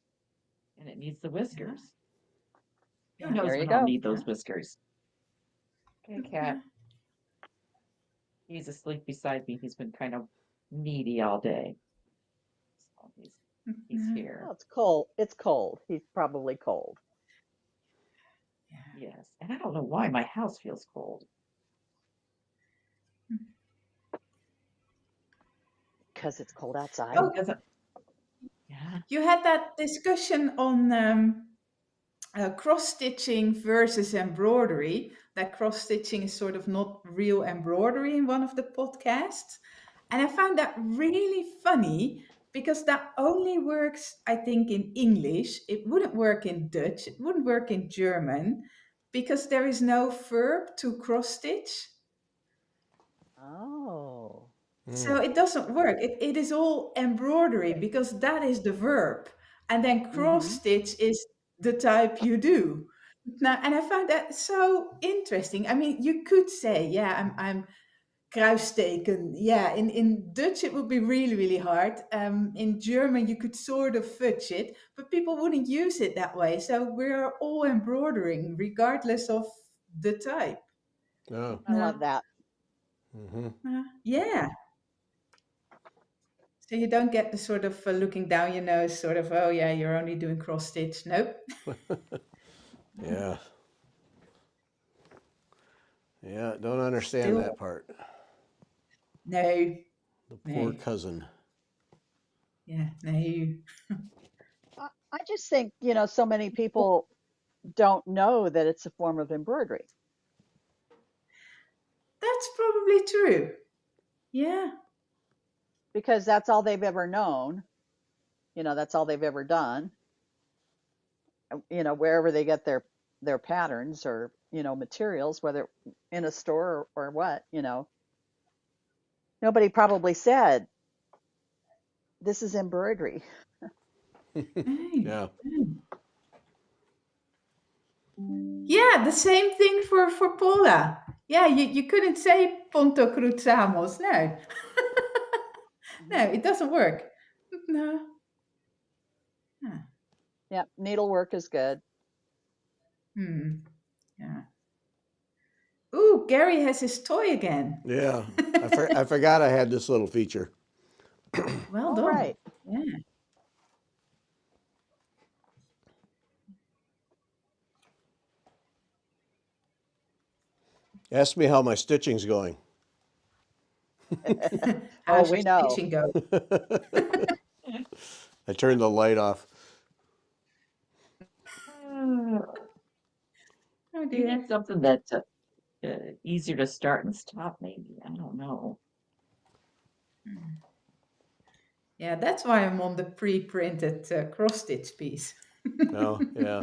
and it needs the yeah, whiskers. Who yeah, knows There you when I'll go. need yeah. those whiskers? Okay, cat. He's asleep beside me. He's been kind of needy all day. So he's Yeah. here. Oh, it's cold. It's cold. He's probably cold Yeah. Yes. And I don't know why my house feels cold. because it's cold outside. Oh, It doesn't. Yeah. you had that discussion on cross stitching versus embroidery. That cross stitching is sort of not real embroidery in one of the podcasts. And I found that really funny because that only works, I think, in English. It wouldn't work in Dutch, it wouldn't work in German because there is no verb to cross stitch. Oh. So it doesn't work. It is all embroidery because that is the verb. And then cross Mm-hmm. stitch is the type you do. Now, and I found that so interesting. I mean, you could say, yeah, I'm kruissteken. Yeah, in Dutch it would be really, really hard. In German you could sort of fudge it, but people wouldn't use it that way. So we're all embroidering regardless of the type. Oh. I love that. Mm-hmm. Yeah. So you don't get the sort of looking down your nose, sort of, oh yeah, you're only doing cross stitch. Nope. Yeah. Yeah. Don't understand Still, that part. no, The poor no, cousin. yeah, no. I just think, so many people don't know that it's a form of embroidery. That's probably true. Yeah. Because that's all they've ever known. That's all they've ever done. Wherever they get their patterns or, materials, whether in a store or what, nobody probably said, this is embroidery. Yeah. Yeah, the same thing for Paula. Yeah, you couldn't say Ponto Cruzamos. No. No, it doesn't work. No. Huh. Yeah, needlework is good. Yeah. Ooh, Gary has his toy again. Yeah. I forgot I had this little feature. Well All done. right. Yeah. Ask me how my stitching's going. How's we your know. stitching go? I turned the light off. Uh, Oh you dear. need something that's easier to start and stop, maybe. I don't know. Yeah, that's why I'm on the pre-printed cross stitch piece. Oh, yeah.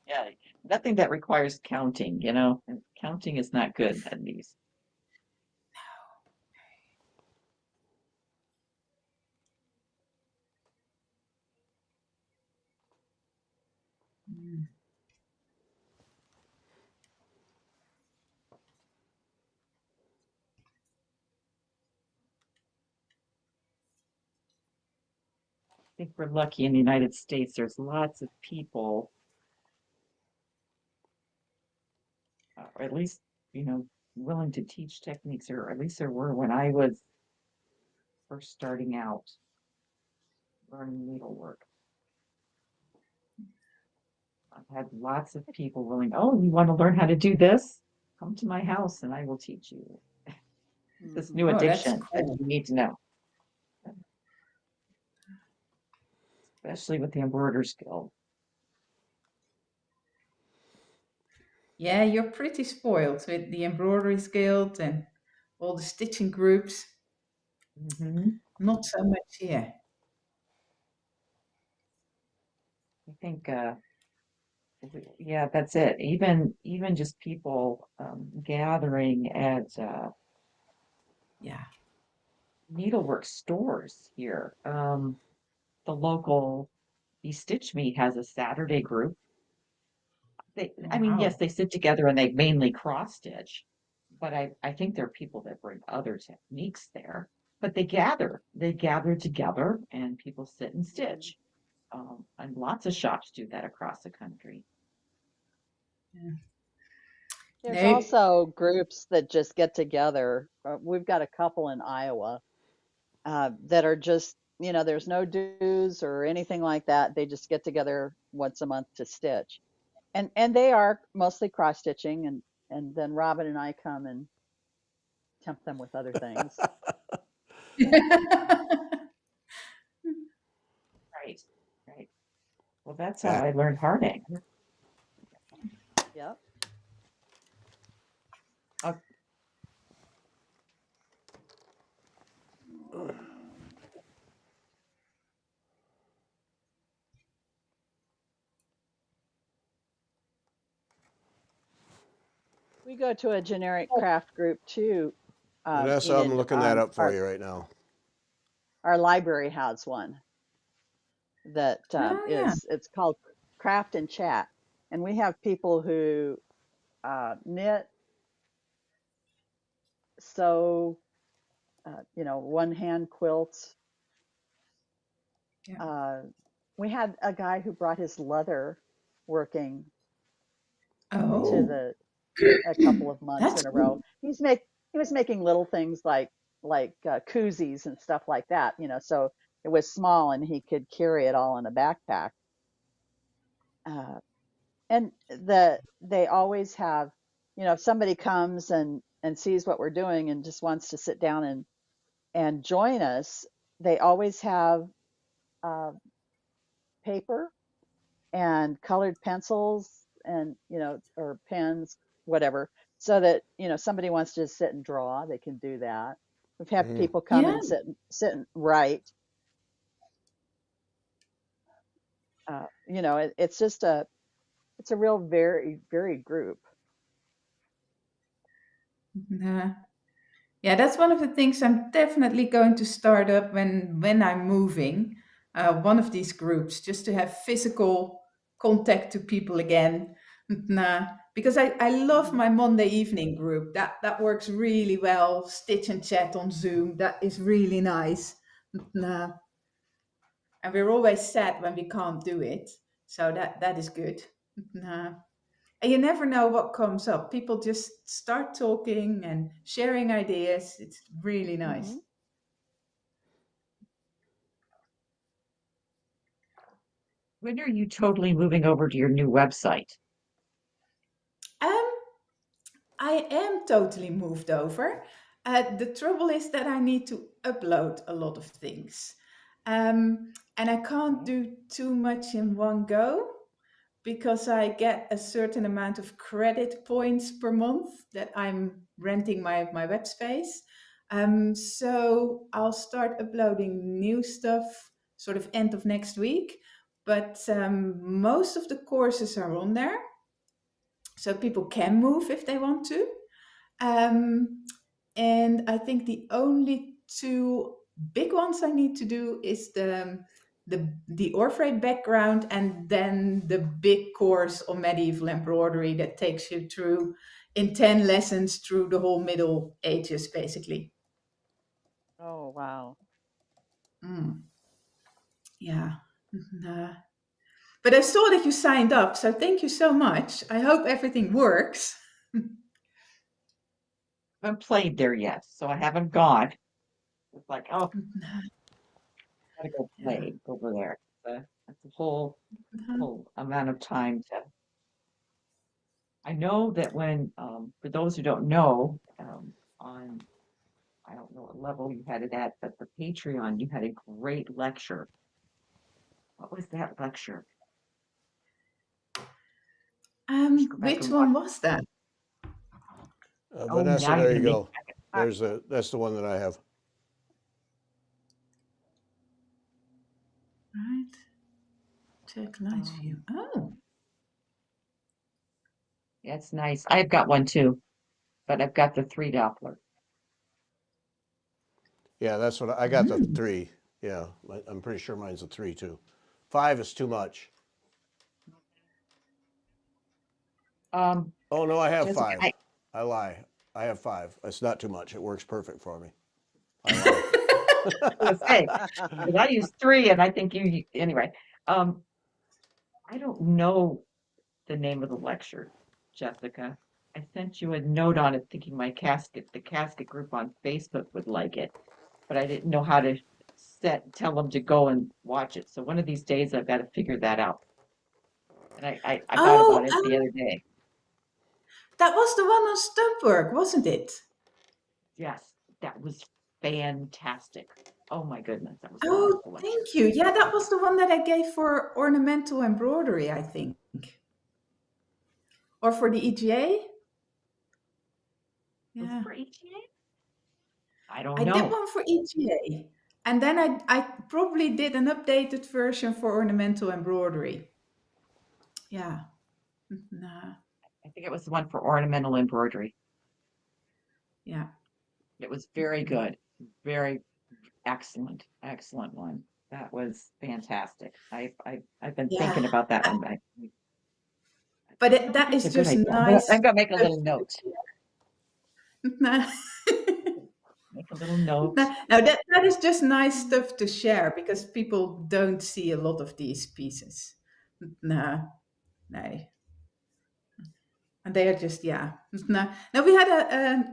Yeah, nothing that requires counting, you know. And counting is not good at these. Mm. I think we're lucky in the United States. There's lots of people, or at least, you know, willing to teach techniques, or at least there were when I was first starting out learning needlework. I've had lots of people willing, oh, you want to learn how to do this? Come to my house and I will teach you this new Oh, that's addiction that cool. you need to know, especially with the embroidery skill. Yeah, you're pretty spoiled with the embroidery guild and all the stitching groups. Mhm. Not so much here. I think, yeah, that's it. Even just people gathering at Yeah. needlework stores here. The local Stitch Me has a Saturday group. I mean, yes, Wow. they sit together and they mainly cross stitch, but I think there are people that bring other techniques there. But they gather together, and people sit and Mhm. stitch. And lots of shops do that across the country. Yeah. There's No. also groups that just get together. We've got a couple in Iowa that are just, there's no dues or anything like that. They just get together once a month to stitch. And they are mostly cross stitching, and then Robin and I come and tempt them with other things. Right, right. Well, that's how Ah, I learned hearting. Yep. Uh, We go to a generic craft group too. Vanessa, I'm Enid, looking that up for you right now. our library has one that Oh yeah. it's called Craft and Chat, and we have people who knit, sew, one hand quilts. Yeah. Uh, we had a guy who brought his leather working to Oh, the a couple of months that's in a row. cool. He was making little things like koozies and stuff like that, so it was small and he could carry it all in a backpack. Uh, and they always have, if somebody comes and sees what we're doing and just wants to sit down and join us, they always have uh, paper and colored pencils and or pens, whatever, so that somebody wants to just sit and draw, they can do that. We've had Mhm. people come Yeah. and sit and write. It's just it's a real very varied group. Nah. Yeah, that's one of the things I'm definitely going to start up when I'm moving. One of these groups, just to have physical contact to people again. Nah, because I love Hmm. my Monday evening group. That works really well. Stitch and chat on Zoom. That is really nice. Nah, and we're always sad when we can't do it, so that is good. Nah. And you never know what comes up. People just start talking and sharing ideas. It's really nice. Hmm. when are you totally moving over to your new website? Um, I am totally moved over. The trouble is that I need to upload a lot of things. And I can't do too much in one go because I get a certain amount of credit points per month that I'm renting my web space. So I'll start uploading new stuff sort of end of next week. But most of the courses are on there, so people can move if they want to. Um, and I think the only two big ones I need to do is the Orphrey background, and then the big course on medieval embroidery that takes you through in 10 lessons through the whole Middle Ages, basically. Oh, wow. Mm, yeah. Uh, but I saw that you signed up, so thank you so much. I hope everything works. I haven't played there yet, so I haven't gone. It's like, oh, gotta go Yeah. play over there. That's a whole amount of time to. I know that when, for those who don't know, on I don't know what level you had it at, but the Patreon, you had a great lecture. What was that lecture? Just go back Which and watch. one was that? Oh, Vanessa, now you're there you gonna make go. I- That's the one that I have. Right. Check light view. Oh, Yeah, it's nice. I've got one too, but I've got the 3 Doppler. Yeah, that's what I got, the mm. 3. Yeah, I'm pretty sure mine's a 3 too. 5 is too much. Um, Oh no, I have Jessica, 5. I lie. I have 5. It's not too much. It works perfect for me. I lie. I was gonna say, 'cause I use 3 and I think anyway. Um, I don't know the name of the lecture, Jessica. I sent you a note on it thinking the casket group on Facebook would like it, but I didn't know how to tell them to go and watch it. So one of these days I've got to figure that out. And I thought Oh, about it the other day. that was the one on stump work, wasn't it? Yes, that was fantastic. Oh my goodness, that was a Oh, wonderful lecture. thank you. Yeah, that was the one that I gave for ornamental embroidery, I think. Or for the EGA? Was it Yeah. for ETA? I don't I did know. one for EGA. And then I probably did an updated version for ornamental embroidery. Yeah. Nah. I think it was the one for ornamental embroidery. Yeah. It was very good. Very excellent one. That was fantastic. I've been Yeah. thinking about that one. But I think that that's a is good just idea. nice. I'm gonna make a little note. Nah. Make a little note. Now that is just nice stuff to share because people don't see a lot of these pieces. No, no. And they are just, yeah. Now we had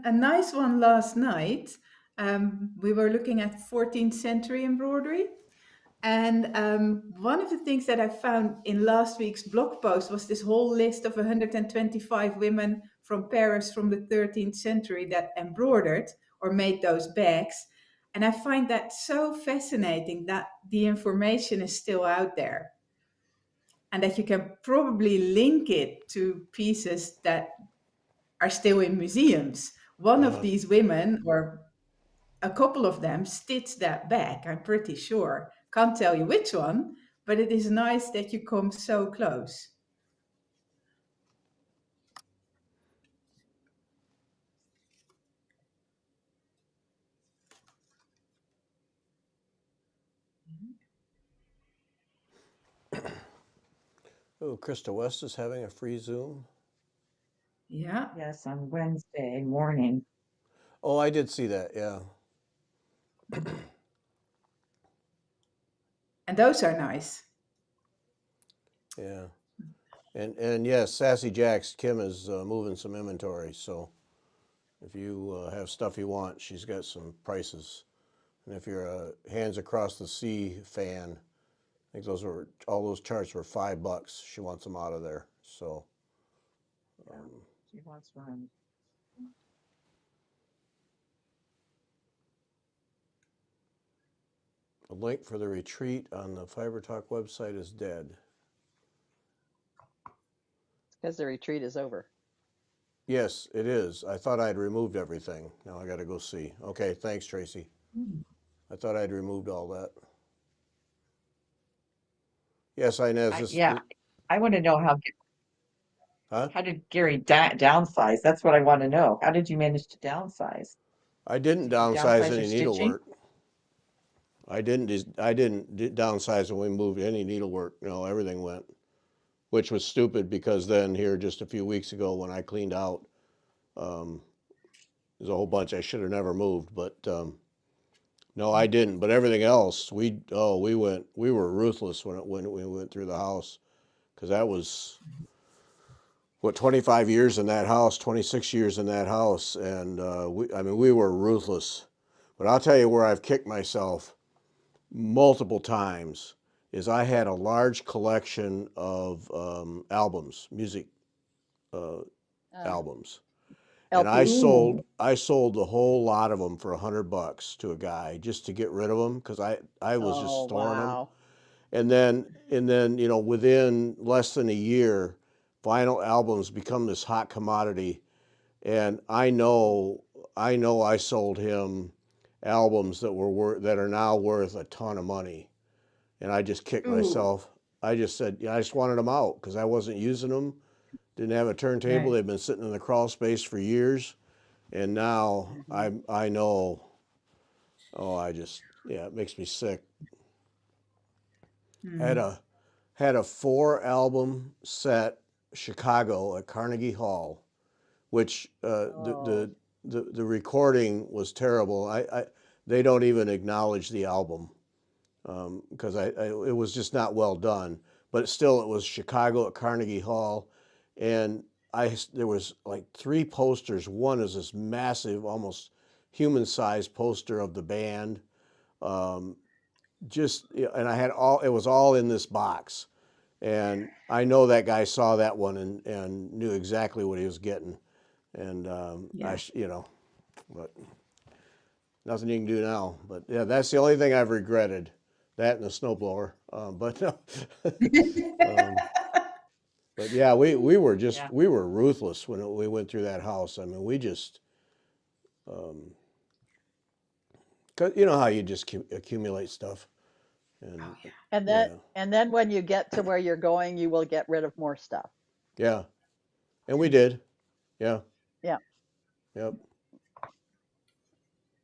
a nice one last night. We were looking at 14th century embroidery. And one of the things that I found in last week's blog post was this whole list of 125 women from Paris from the 13th century that embroidered or made those bags. And I find that so fascinating that the information is still out there and that you can probably link it to pieces that are still in museums. One of Uh-huh. these women, or a couple of them, stitched that bag, I'm pretty sure. Can't tell you which one, but it is nice that you come so close. Oh, Krista West is having a free Zoom. Yeah, Yes, on Wednesday morning. Oh, I did see that. Yeah. and those are nice. Yeah. And yes, Sassy Jacks, Kim is moving some inventory. So if you have stuff you want, she's got some prices. And if you're a Hands Across the Sea fan, I think all those charts were $5. She wants them out of there. So She wants one. the link for the retreat on the Fiber Talk website is dead. Because the retreat is over. Yes, it is. I thought I'd removed everything. Now I got to go see. Okay, thanks, Tracy. I thought I'd removed all that. Yes, Inez. Yeah, I want to know Huh? how did Gary downsize? That's what I want to know. How did you manage to downsize? I didn't Did you downsize downsize your any stitching? needlework. I didn't downsize when we moved any needlework. No, everything went, which was stupid because then here just a few weeks ago when I cleaned out, there's a whole bunch I should have never moved, but no, I didn't. But everything else, we were ruthless when we went through the house, because that was what 25 years in that house, 26 years in that house, and we were ruthless. But I'll tell you where I've kicked myself multiple times is I had a large collection of albums, music albums. And LPs. I sold the whole lot of them for $100 to a guy just to get rid of them because I was just Oh, storing them. wow. And then within less than a year, vinyl albums become this hot commodity. And I know I know I sold him albums that that are now worth a ton of money, and I just kicked Ooh, myself. I just said, yeah, I just wanted them out because I wasn't using them. Didn't have a turntable. right. They've been sitting in the crawl space for years, and now Hmm. I know. Oh, yeah, it makes me sick. Had Mm. a had a 4 album set Chicago at Carnegie Hall, which Oh, the recording was terrible. They don't even acknowledge the album because it was just not well done. But still, it was Chicago at Carnegie Hall, and there was like 3 posters. One is this massive, almost human-sized poster of the band. Um, and I had all. It was all in this box, and I know that guy saw that one and knew exactly what he was getting. And Yeah. but nothing you can do now. But yeah, that's the only thing I've regretted. That and the snowblower. But um, but yeah, Yeah. we were ruthless when we went through that house. I mean, we just, um, 'cause you know how you just accumulate stuff, Oh and yeah. yeah, and then when you get to where you're going, you will get rid of more stuff. yeah, and we did. Yeah, Yeah. yep.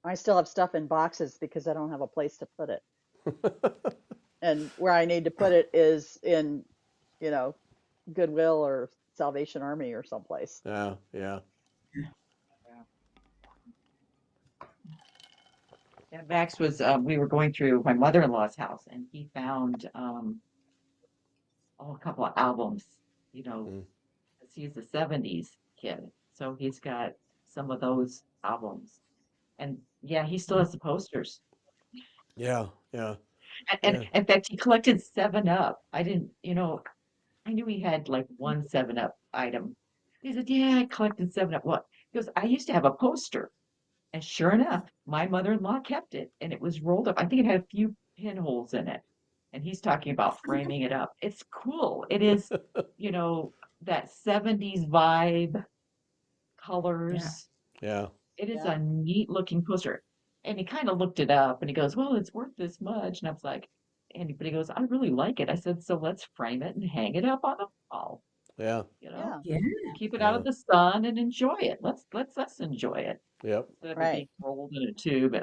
I still have stuff in boxes because I don't have a place to put it. And where I need to put it is in, you know, Goodwill or Salvation Army or someplace. Yeah, yeah, Yeah. Yeah, Max was, we were going through my mother-in-law's house and he found, a couple of albums, you know, mm, 'cause he's a 70s kid. So he's got some of those albums. And yeah, he still has the posters. yeah, yeah, And yeah. in fact, he collected 7 Up. I didn't, I knew he had like one 7 Up item. He said, yeah, I collected 7 Up. What? He goes, I used to have a poster. And sure enough, my mother-in-law kept it and it was rolled up. I think it had a few pinholes in it. And he's talking about framing it up. It's cool. It is, you know, that 70s vibe, Yeah. colors. Yeah, It is Yeah. a neat looking poster. And he kind of looked it up and he goes, well, it's worth this much. And I was like, but he goes, I really like it. I said, so let's frame it and hang it up on the wall, yeah, you know, Yeah. Yeah. keep it out yeah, of the sun and enjoy it. Let's us enjoy it yep. instead of it Right. being rolled in a tube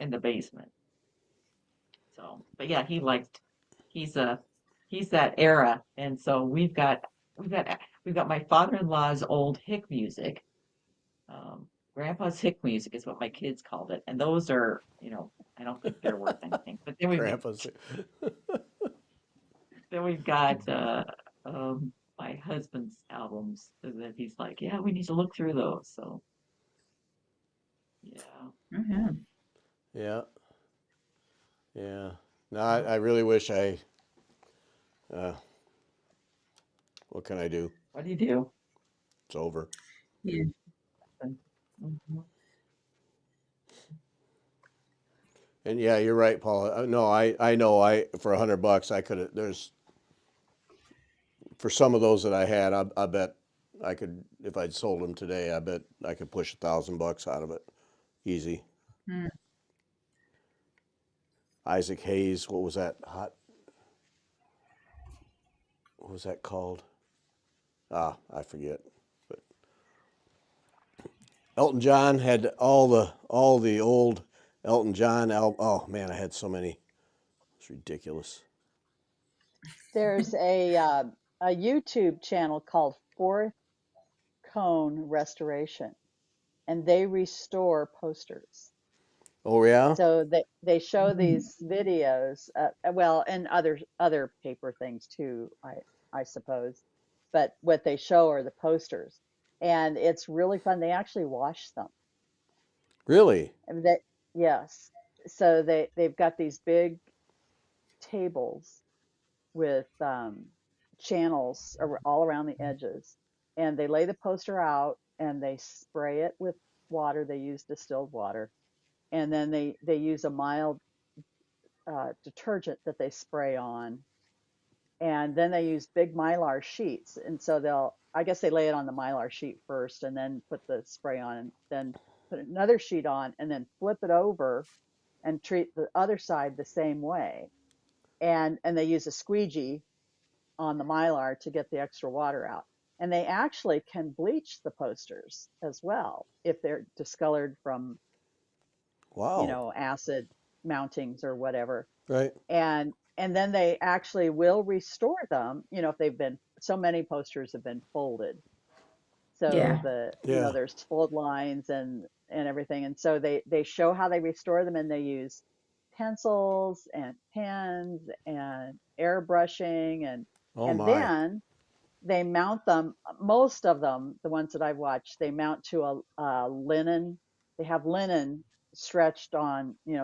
in the basement. So, but yeah, he's a, he's that era. And so we've got my father-in-law's old hick music. Grandpa's hick music is what my kids called it. And those are, I don't think they're worth anything. But Grandpa's. then we've got my husband's albums that he's like, yeah, we need to look through those. So yeah. Oh, yeah. Yeah, yeah. No, Well, I really wish uh, what can I do? what do you do? It's over. Yeah. Mhm. And yeah, you're right, Paul. No, I know for $100 I could have, for some of those that I had, I bet I could, if I'd sold them today, I bet I could push $1,000 out of it. Easy. Mm. Isaac Hayes, what was that? What was that called? I forget. But Elton John had all the old Elton John album. Oh man, I had so many. It's ridiculous. There's a YouTube channel called Fourth Cone Restoration, and they restore posters. Oh yeah, So they show Mm. these videos, well, and other paper things too, I suppose. But what they show are the posters, and it's really fun. They actually wash them. really? And yes. So they've got these big tables with channels all around the edges, and they lay the poster out and they spray it with water. They use distilled water, and then they use a mild detergent that they spray on, and then they use big mylar sheets. And so I guess they lay it on the mylar sheet first, and then put the spray on, and then put another sheet on, and then flip it over and treat the other side the same way. And they use a squeegee on the Mylar to get the extra water out. And they actually can bleach the posters as well if they're discolored from, Wow. acid mountings or whatever. Right. And then they actually will restore them, if they've been, so many posters have been folded. So Yeah. Yeah. there's fold lines and everything. And so they show how they restore them, and they use pencils and pens and airbrushing, Oh and my. then they mount them. Most of them, the ones that I've watched, they mount to a linen. They have linen stretched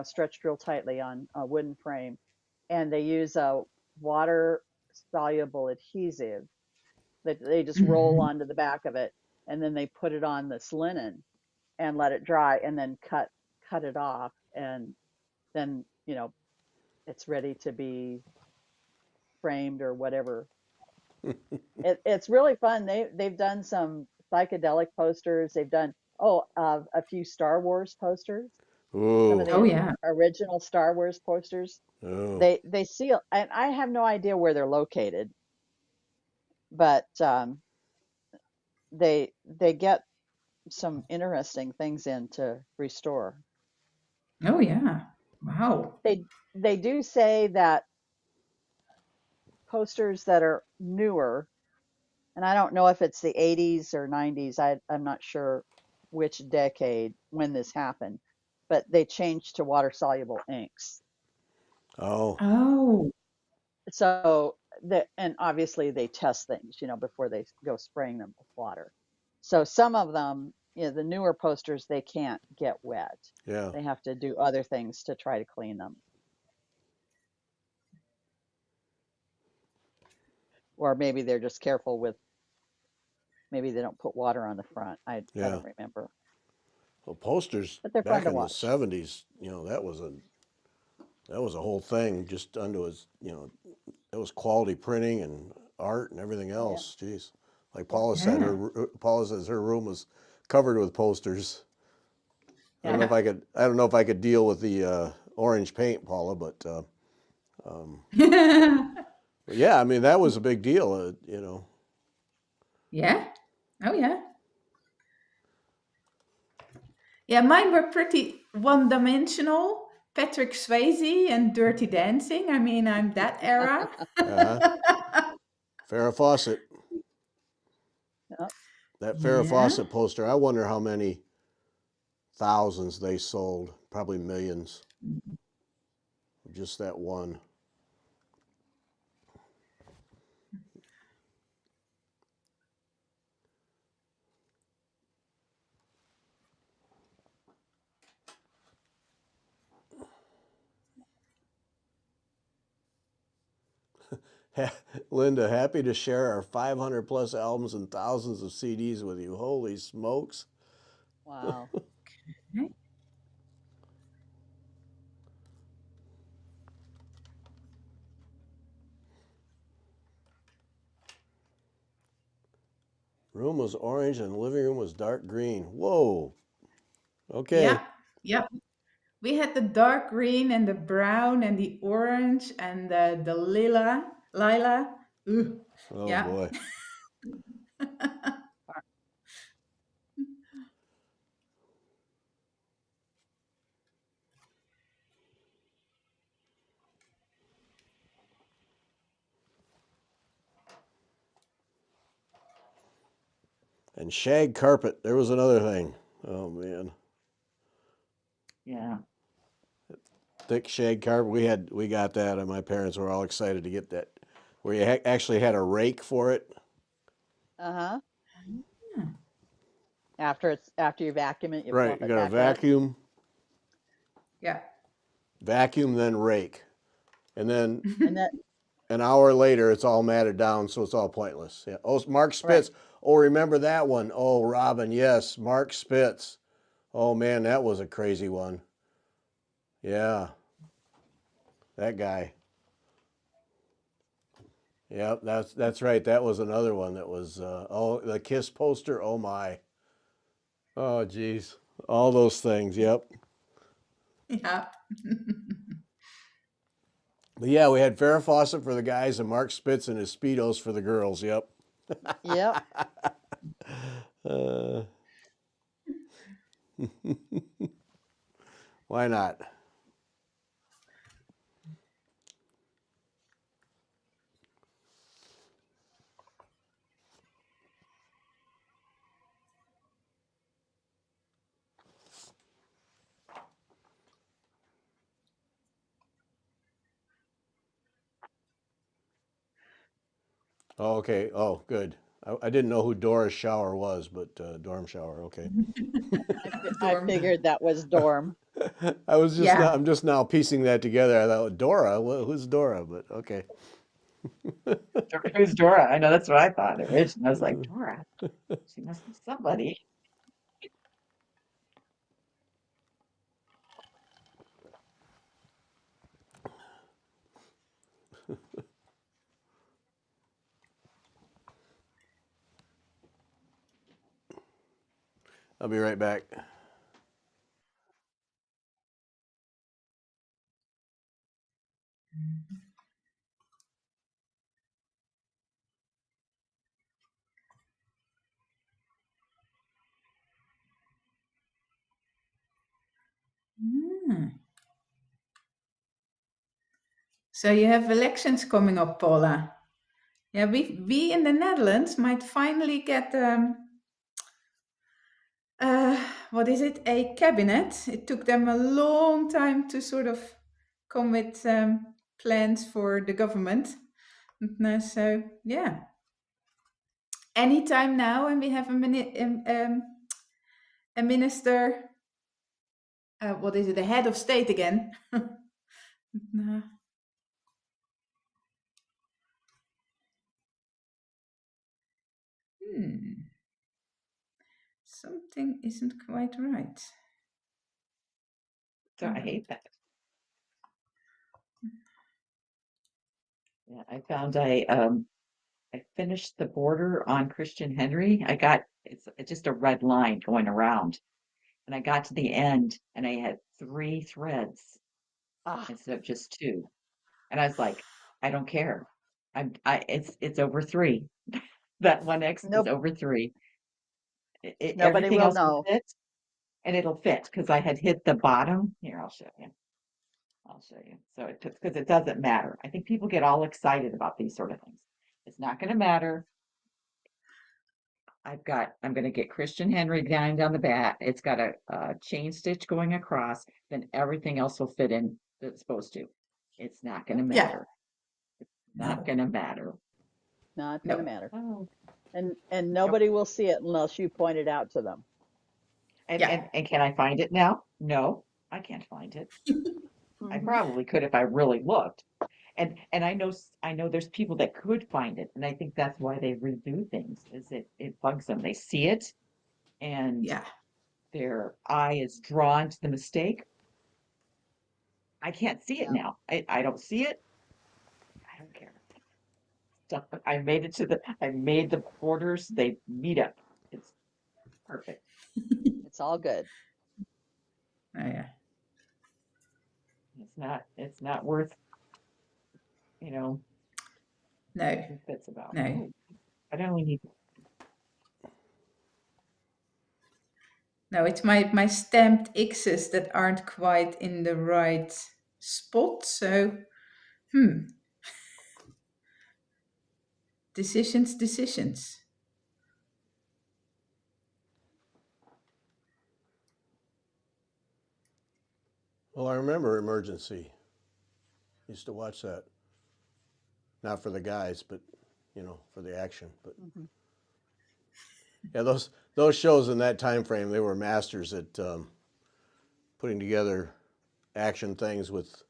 stretched real tightly on a wooden frame, and they use a water soluble adhesive that they just roll Mhm. onto the back of it, and then they put it on this linen and let it dry, and then cut it off, and then it's ready to be framed or whatever. It's really fun. They've done some psychedelic posters. They've done a few Star Wars posters. Some of Ooh. Oh the yeah. original Star Wars posters. Oh. They seal, and I have no idea where they're located, but they get some interesting things in to restore. Oh yeah. Wow. They do say that posters that are newer, and I don't know if it's the 80s or 90s. I'm not sure which decade when this happened, but they changed to water soluble inks. Oh. Oh. So and obviously they test things, before they go spraying them with water. So some of them, the newer posters, they can't get wet. Yeah. They have to do other things to try to clean them. Or maybe they're just careful with, maybe they don't put water on the front. I Yeah. don't remember. Well, posters But they're fun back to in the watch. '70s, that was a whole thing. Just unto his, it was quality printing and art and everything Oh yeah. else. Jeez. Like Yep. Paula said, Yeah. Paula says her room was covered with posters. Yeah. I don't know if I could deal with the orange paint, Paula, but yeah, I mean that was a big deal. Yeah. Oh yeah. Yeah, mine were pretty one-dimensional. Patrick Swayze and Dirty Dancing. I mean, I'm that era. Uh-huh. Farrah Fawcett, Yep. that Farrah Yeah. Fawcett poster. I wonder how many thousands they sold. Probably millions. Just that one. Linda, happy to share our 500 plus albums and thousands of CDs with you. Holy smokes. Wow. Room was orange and the living room was dark green. Whoa. Yep. Okay. Yep. We had the dark green and the brown and the orange and the lila. Ooh. Oh Yeah. boy. And shag carpet. There was another thing. Oh man. Yeah. Thick shag carpet. We got that, and my parents were all excited to get that. Where you actually had a rake for it. Uh-huh. Yeah. After you vacuum it, you Right. fluff You it got a back up. Yeah. vacuum, then rake, and then And that an hour later, it's all matted down, so it's all pointless. Yeah. Oh, Mark right. Spitz. Oh, remember that one? Oh, Robin. Yes, Mark Spitz. Oh man, that was a crazy one. Yeah, that guy. Yep, that's right. That was another one that was. The Kiss poster. Oh my. Oh geez. All those things. Yep. Yeah. But yeah, we had Farrah Fawcett for the guys and Mark Spitz and his Speedos for the girls. Yep. Yep. Uh, why not? Oh, okay. Oh, good. I didn't know who Dora's shower was, but dorm shower. Okay. I Dorm. figured that was dorm. Yeah. I'm just now piecing that together. I thought Dora. Who's Dora? But okay. Who's Dora? I know that's what I thought originally. I was like, Dora, she must be somebody. I'll be right back. Mm. So you have elections coming up, Paula. Yeah, we in the Netherlands might finally get what is it? A cabinet. It took them a long time to sort of come with plans for the government. So yeah, anytime now, and we have a minister. What is it? The head of state again. Uh, hmm. Something isn't quite right. So I hate that. Yeah, I found I finished the border on Christian Henry. It's just a red line going around. And I got to the end and I had 3 threads Ah, instead of just 2. And I was like, I don't care. It's over 3. That one X is nope. over 3. Nobody Everything will else will know. fit, and it'll fit because I had hit the bottom. Here, I'll show you. I'll show you. So it took because it doesn't matter. I think people get all excited about these sort of things. It's not going to matter. I'm going to get Christian Henry down the back. It's got a chain stitch going across. Then everything else will fit in that it's supposed to. It's not going to Yeah. matter. Not No. going to matter. Not No. gonna matter. Oh, And nope. nobody will see it unless you point it out to them. Yeah. And can I find it now? No, I can't find it. I Mhm. probably could if I really looked. And I know there's people that could find it, and I think that's why they redo things, is it bugs them. They see it and Yeah. their eye is drawn to the mistake. I can't see it Yeah. now. I don't see it. I don't care. Stuff. I made the borders, they meet up. It's perfect. It's all good. Oh yeah. It's not worth, you know, No. two fits about. No. Oh, I don't only need No, it's my stamped X's that aren't quite in the right spot. So, decisions. Well, I remember Emergency. Used to watch that. Not for the guys, but for the action. But Mhm. yeah, those shows in that time frame, they were masters at putting together action things with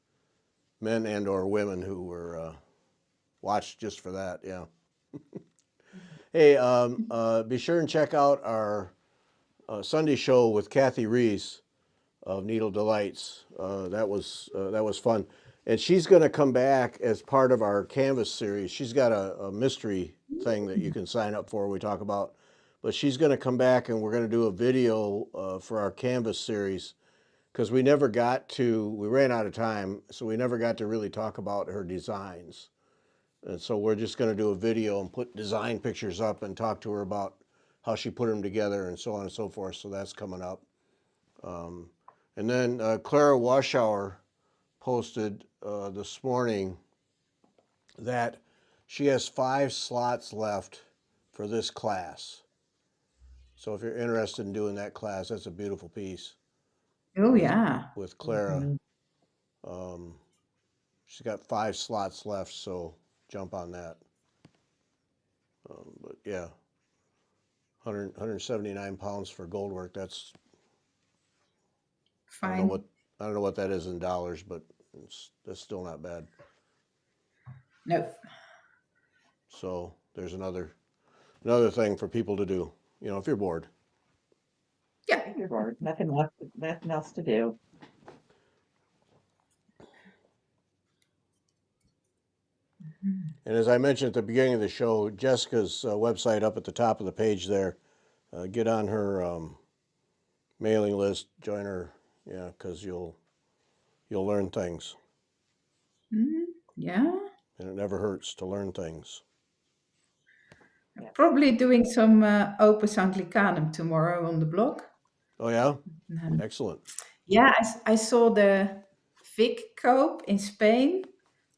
men and or women who were watched just for that. Yeah. Hey, be sure and check out our Sunday show with Kathy Reese of Needle Delights. That was fun, and she's going to come back as part of our Canvas series. She's got a mystery thing that you can sign up for. We talk about but she's going to come back and we're going to do a video for our Canvas series because we ran out of time, so we never got to really talk about her designs. And so we're just going to do a video and put design pictures up and talk to her about how she put them together and so on and so forth. So that's coming up. And then Clara Washauer posted this morning that she has 5 slots left for this class. So if you're interested in doing that class, that's a beautiful piece Oh, yeah. with Clara. Mhm. She's got 5 slots left, so jump on that. But yeah, 179 pounds for gold work. That's I Fine. don't know what that is in dollars, but that's still not bad. No. So there's another thing for people to do. You know, if you're bored. Yeah. You're bored. Nothing else to do. And as I mentioned at the beginning of the show, Jessica's website up at the top of the page there. Get on her mailing list, join her, yeah, because you'll learn things, Yeah. and it never hurts to learn things. Probably doing some Opus Anglicanum tomorrow on the blog. Oh yeah, Um, excellent. yeah, I saw the Vic Cope in Spain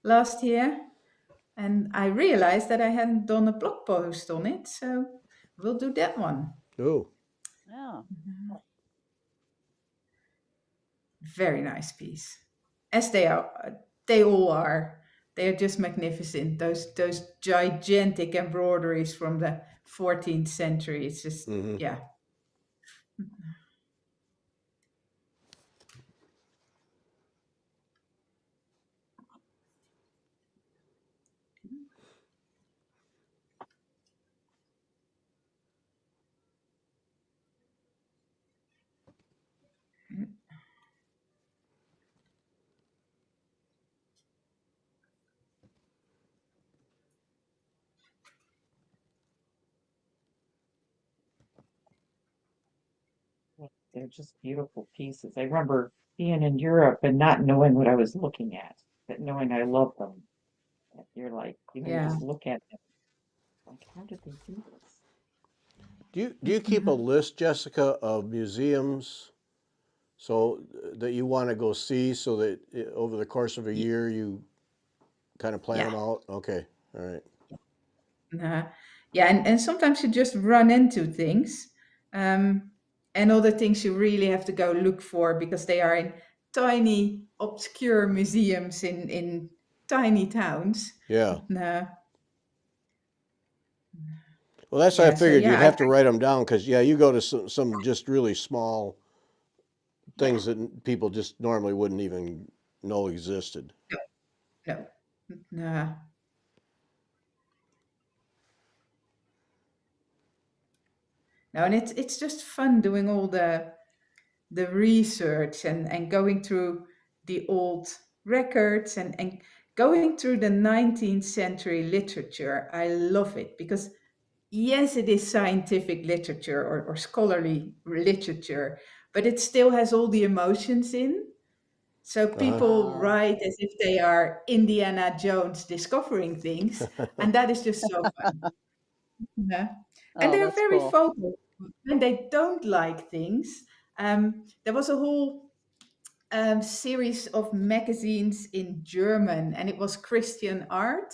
last year, and I realized that I hadn't done a blog post on it, so we'll do that one. Ooh, Yeah. Very nice piece, as they are. They all are. They are just magnificent. Those gigantic embroideries from the 14th century. It's just yeah. They're just beautiful pieces. I remember being in Europe and not knowing what I was looking at, but knowing I love them. You're like, you Yeah. just look at them. Like, how did they do this? do you keep a list, Jessica, of museums so that you want to go see, so that over the course of a year you kind of plan Yeah. them out? Okay, all right. Yeah, and sometimes you just run into things, and other things you really have to go look for because they are in tiny, obscure museums in tiny towns. Yeah. No, Well, that's why I yeah, so figured you'd yeah, have to write them down because yeah, you go to some just really small things that people just normally wouldn't even know existed. no, no. No, and it's just fun doing all the research and going through the old records and going through the 19th century literature. I love it because yes, it is scientific literature or scholarly literature, but it still has all the emotions in. So people Wow. write as if they are Indiana Jones discovering things, and that is just so fun. Yeah. And Oh, they're that's very cool. vocal when they don't like things. There was a whole series of magazines in German, and it was Christian art,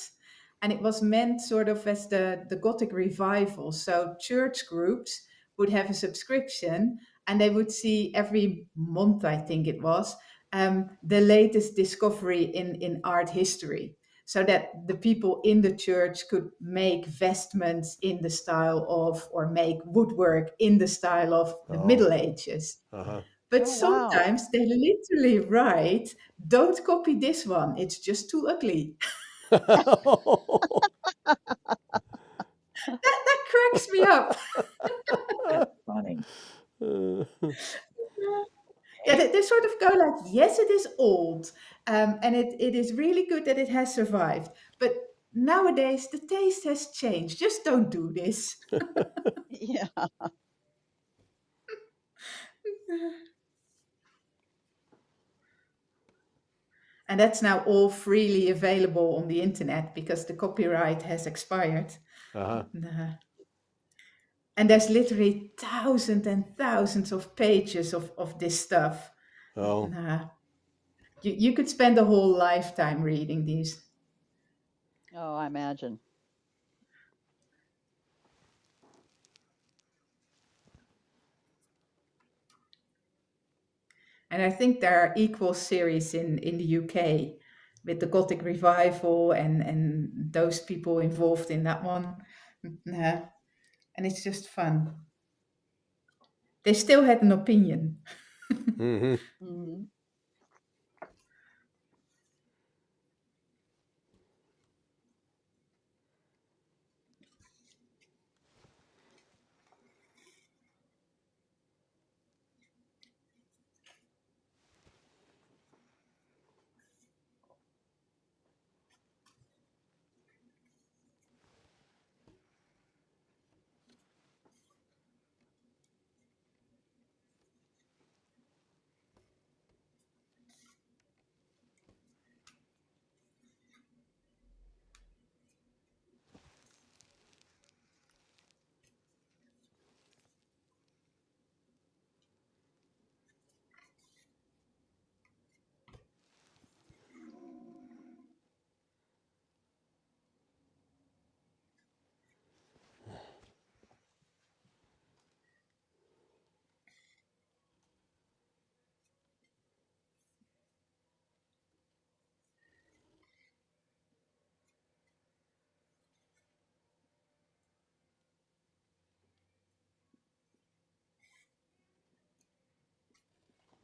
and it was meant sort of as the Gothic revival. So church groups would have a subscription, and they would see every month, I think it was, the latest discovery in art history. So that the people in the church could make vestments in the style of, or make woodwork in the style of the Oh, Middle Ages. uh-huh. But Oh, wow. sometimes they literally write, don't copy this one, it's just too ugly. That cracks me up. That's funny. Yeah, they sort of go like, yes, it is old, and it is really good that it has survived. But nowadays the taste has changed. Just don't do this. Yeah. And that's now all freely available on the internet because the copyright has expired. Uh-huh. Uh, And there's literally thousands and thousands of pages of this stuff. Oh, You could spend a whole lifetime reading these. Oh, I imagine. And I think there are equal series in the UK with the Gothic revival and those people involved in that one. And it's just fun. They still had an opinion. mm-hmm. Hmm.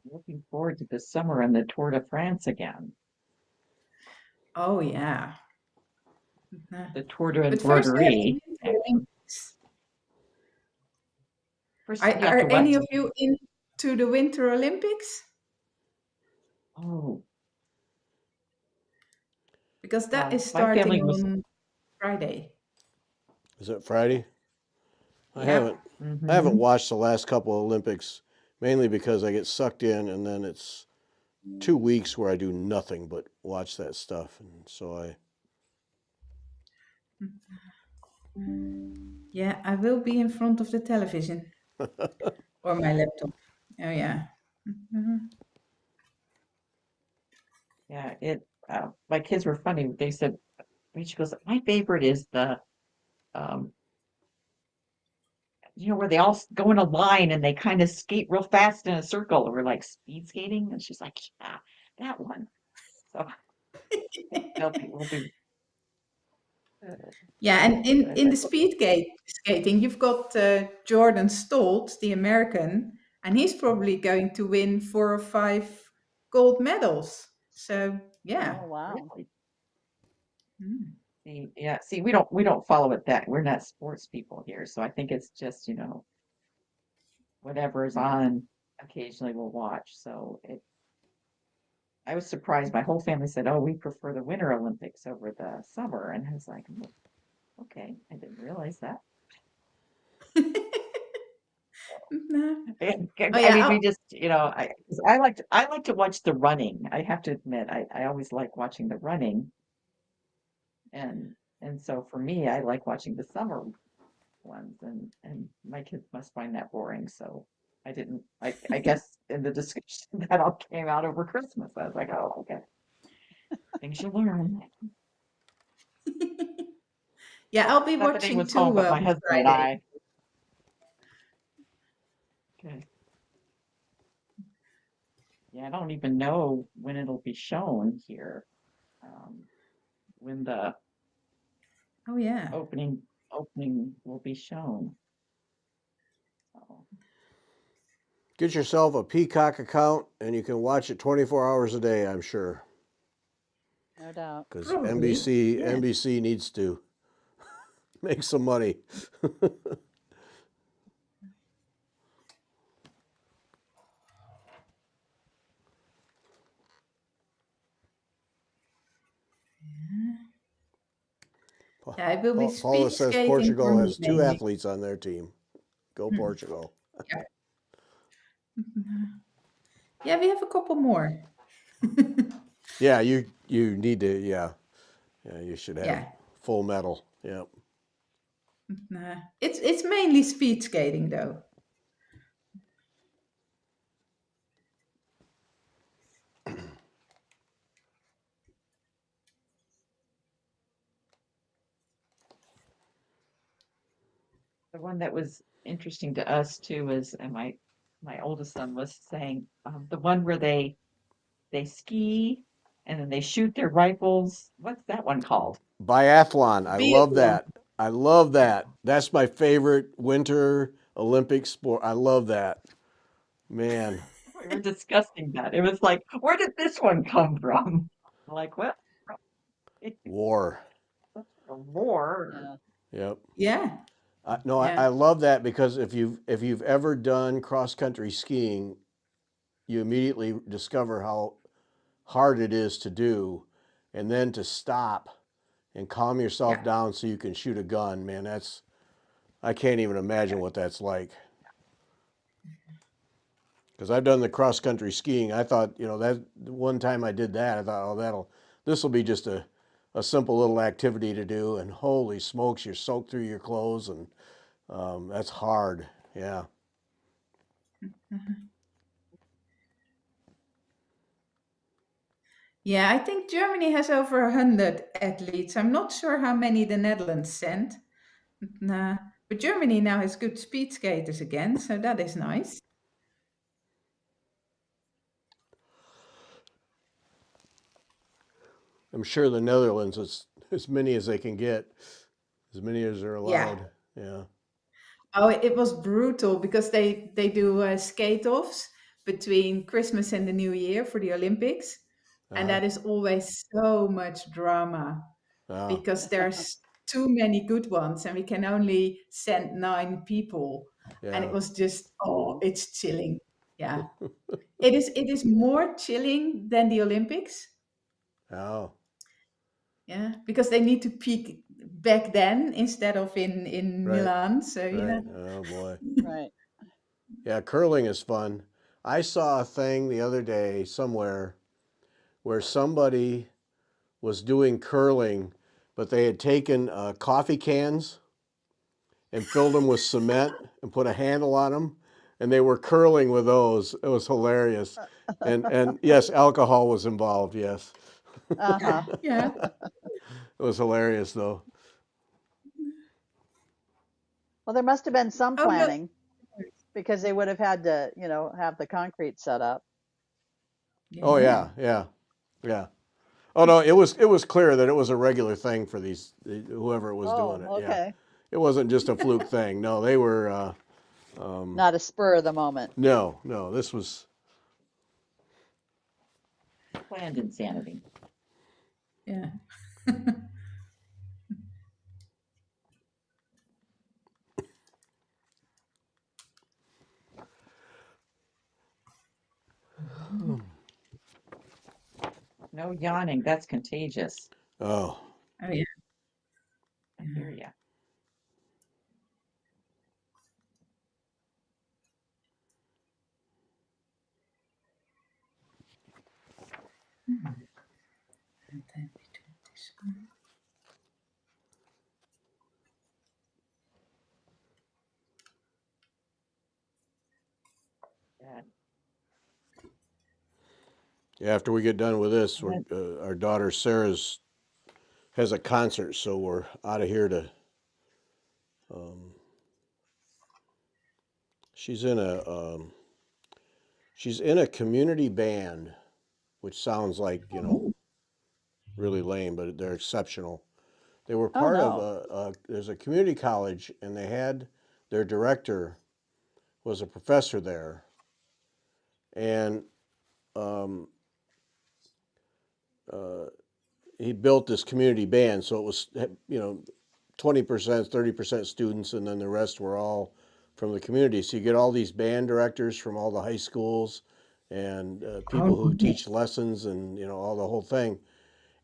Looking forward to the summer and the Tour de France again. Oh, yeah. The Tour de But first we have the Embroidery. Winter Olympics. First, Are, you have to are any what? of you into the Winter Olympics? Oh, Because that is my starting family was. on Friday. Is it Friday? I Yeah. haven't I haven't Mhm. watched the last couple of Olympics mainly because I get sucked in and then it's 2 weeks where I do nothing but watch that stuff, and so I Yeah, I will be in front of the television or my laptop. Oh, yeah. Mhm. Yeah, my kids were funny. They said, she goes, my favorite is the, um, where they all go in a line and they kind of skate real fast in a circle. We're like speed skating. And she's like, yeah, that one. So I think we'll be, uh, Yeah, and in, but in the skating, you've got Jordan Stoltz, the American, and he's probably going to win 4 or 5 gold medals. So, yeah. Oh, wow. really, Mm. see, we don't follow it that, we're not sports people here. So I think it's just, whatever is on occasionally we'll watch. So I was surprised. My whole family said, "Oh, we prefer the Winter Olympics over the summer," and I was like, "Oh, okay, I didn't realize that." No. Oh, I yeah. mean, we just, I like to watch the running. I have to admit, I always like watching the running, and so for me, I like watching the summer ones, and my kids must find that boring. So I didn't. I guess in the discussion that all came out over Christmas, I was like, "Oh, okay, things you learn." Yeah, I'll be Bethany watching was home, too but my on husband and Friday. I. Okay. Yeah, I don't even know when it'll be shown here. Um, when the Oh, yeah. opening will be shown. So, get yourself a Peacock account and you can watch it 24 hours a day, I'm sure, No doubt. because Probably. NBC Yeah. NBC needs to make some money. Yeah, it will be Paula speed says skating for Portugal me has two mainly. athletes on their team. Go Hmm. Portugal. Yeah. Yeah, we have a couple more. Yeah, you need to, yeah. Yeah, you should have Yeah. full medal. Yeah. It's mainly speed skating though. The one that was interesting to us too was, and my oldest son was saying, the one where they ski and then they shoot their rifles. What's that one called? Biathlon. I love Biathlon. that. I love that. That's my favorite winter Olympic sport. I love that. Man, We were discussing that. It was like, where did this one come from? Like, well, war. a war. Yeah. Yep. Yeah. No, Yeah. I love that because if you've ever done cross country skiing, you immediately discover how hard it is to do, and then to stop and calm yourself Yeah. down so you can shoot a gun. Man, I can't even imagine what that's like. Because I've done the cross country skiing. I thought, that one time I did that, I thought, this will be just a simple little activity to do. And holy smokes, you're soaked through your clothes, and that's hard. Yeah. Yeah, I think Germany has over 100 athletes. I'm not sure how many the Netherlands sent. Nah, but Germany now has good speed skaters again, so that is nice. I'm sure the Netherlands is as many as they can get, as many as are Yeah. allowed. Yeah. Oh, it was brutal because they do skate offs between Christmas and the New Year for the Olympics, and Uh-huh. that is always so much drama Oh, because there's too many good ones, and we can only send 9 people, and it yeah. was just it's chilling. Yeah, it is more chilling than the Olympics. Oh, Yeah, because they need to peak back then instead of in right. Milan. So yeah. Right. Oh boy. Right. Yeah, curling is fun. I saw a thing the other day somewhere where somebody was doing curling, but they had taken coffee cans and filled them with cement and put a handle on them, and they were curling with those. It was hilarious. And yes, alcohol was involved. Yes, Uh-huh. Yeah. it was hilarious though. Well, there must have been some Oh no. planning because they would have had to, have the concrete set up. Oh Yeah. yeah, yeah, yeah. Oh no, it was clear that it was a regular thing for whoever was doing Oh, it. Yeah, okay. it wasn't just a fluke thing. No, they were. Not a spur of the moment. No, this was. Planned insanity. Yeah. No yawning. That's contagious. Oh, Oh yeah. I hear ya. And then we do this one. Yeah. yeah. After we get done with this, And our daughter Sarah's has a concert, so we're out of here to. Um, she's in a she's in a community band, which sounds like Oh. really lame, but they're exceptional. They were Oh part of no. there's a community college, and they had their director was a professor there, and um, uh, he built this community band. So it was 20%, 30% students, and then the rest were all from the community. So you get all these band directors from all the high schools, and Oh people who nice. teach lessons, and all the whole thing.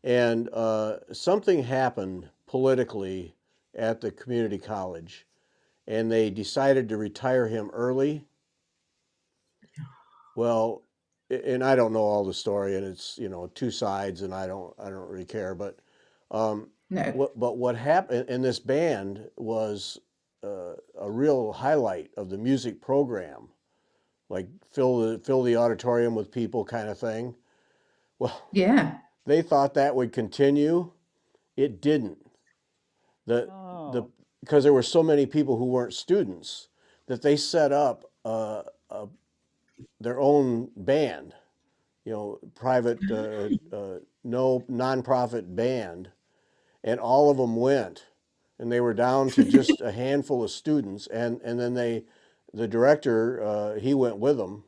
And something happened politically at the community college, and they decided to retire him early. Well, and I don't know all the story, and it's two sides, and I don't really care. But No. what happened? And this band was a real highlight of the music program, like fill the auditorium with people kind of thing. Well, Yeah. they thought that would continue. It didn't. The Oh. because there were so many people who weren't students that they set up their own band, private, no nonprofit band, and all of them went, and they were down to just a handful of students, and then the director, he went with them,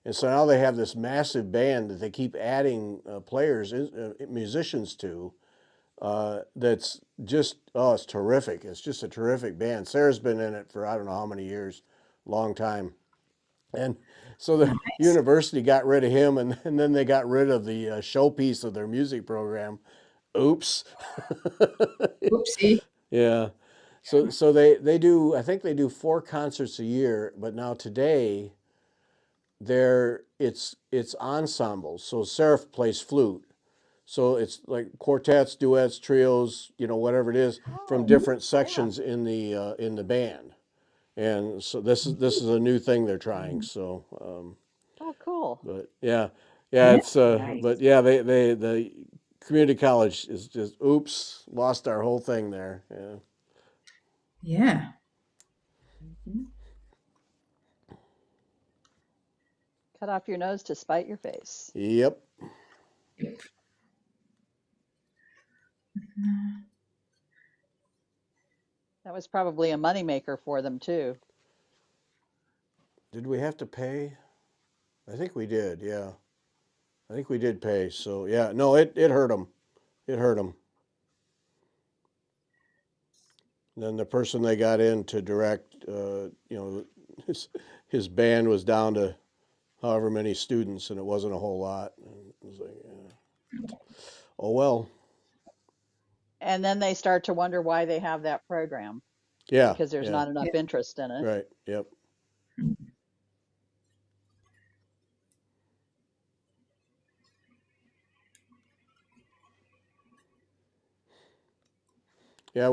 and so now they have this massive band that they keep adding players, musicians to. That's just it's terrific. It's just a terrific band. Sarah's been in it for I don't know how many years, long time. And so the Nice. university got rid of him, and then they got rid of the showpiece of their music program. Oops. Oopsie. Yeah. So they do. I think they do 4 concerts a year, but now today it's ensembles. So Sarah plays flute. So it's like quartets, duets, trios, whatever it is, from Oh, different yeah. sections in the band. And so this is a new thing they're trying. So Oh, cool. but yeah, Yeah. it's but Nice. yeah, they the community college is just oops, lost our whole thing there. Yeah. Yeah. Mhm. Cut off your nose to spite your face. Yep. Yep. That was probably a moneymaker for them too. Did we have to pay? I think we did. Yeah. I think we did pay. So yeah, no, it hurt them. It hurt them. Then the person they got in to direct, his his band was down to however many students, and it wasn't a whole lot. And it was like, oh well. And then they start to wonder why they have that program Yeah. because there's Yeah. not enough interest in it. Right. Yep. Yeah.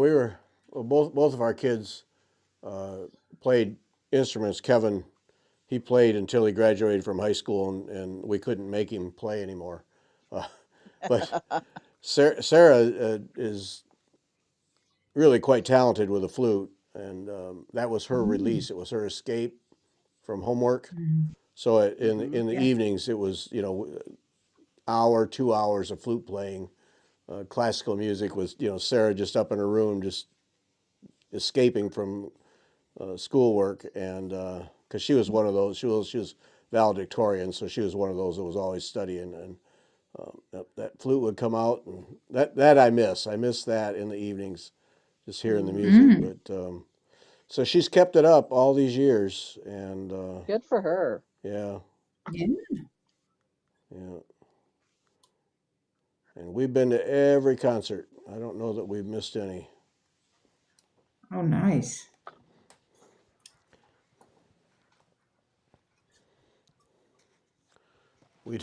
Both of our kids uh, played instruments. Kevin, he played until he graduated from high school, and we couldn't make him play anymore. Uh, but Sarah is really quite talented with a flute, and that was her release. It was her escape from homework. So Hmm. in the Yeah. evenings, it was hour, 2 hours of flute playing. Classical music was Sarah just up in her room, just escaping from schoolwork, and because she was one of those, she was valedictorian, so she was one of those that was always studying, and that flute would come out, and that I miss. I miss that in the evenings, just hearing the music. Hmm. Mm. But so she's kept it up all these years, and Good for her. yeah, Yeah. yeah. And we've been to every concert. I don't know that we've missed any. Oh, nice. We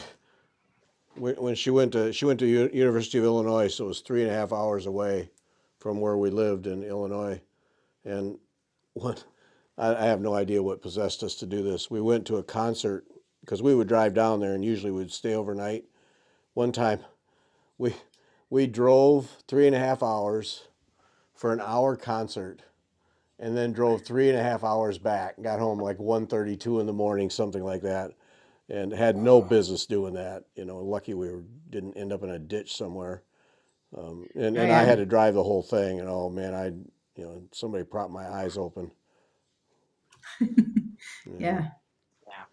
when she went to University of Illinois, so it was 3.5 hours away from where we lived in Illinois. And what I have no idea what possessed us to do this. We went to a concert because we would drive down there and usually we'd stay overnight. One time we we drove 3.5 hours for an hour concert and then drove 3.5 hours back. Got home like 1:32 in the morning, something like that, and had no business doing that. Lucky didn't end up in a ditch somewhere. Oh, And I had yeah. to drive the whole thing, and oh man, somebody propped my eyes open. Yeah. Yeah. Yeah.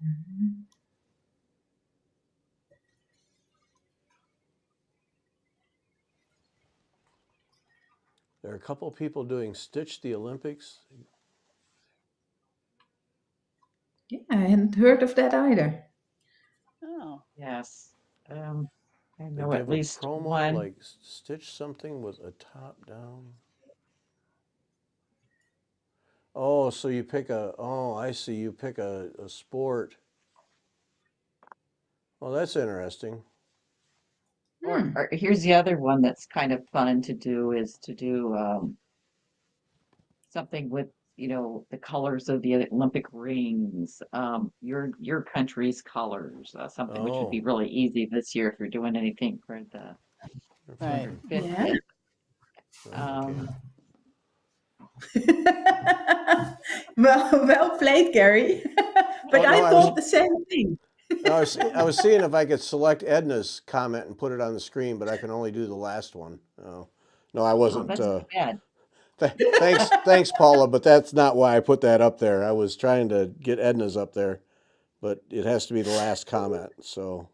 Mhm. There are a couple people doing Stitch the Olympics. Yeah, I hadn't heard of that either. Oh, Yes. I They know at give a least promo one. like stitch something with a top down. Oh, so you pick oh, I see. You pick a sport. Well, that's interesting. Hmm. Or here's the other one that's kind of fun to do is to do something with, the colors of the Olympic rings, your country's colors, something which would Oh, be really easy this year if you're doing anything for the right. 150th. Yeah. okay. Um, Well played, Gary. Oh But no, I thought the same thing. I was seeing if I could select Edna's comment and put it on the screen, but I can only do the last one. Oh, no, I oh, wasn't. that's too bad. Thanks, Paula, but that's not why I put that up there. I was trying to get Edna's up there, but it has to be the last comment. So,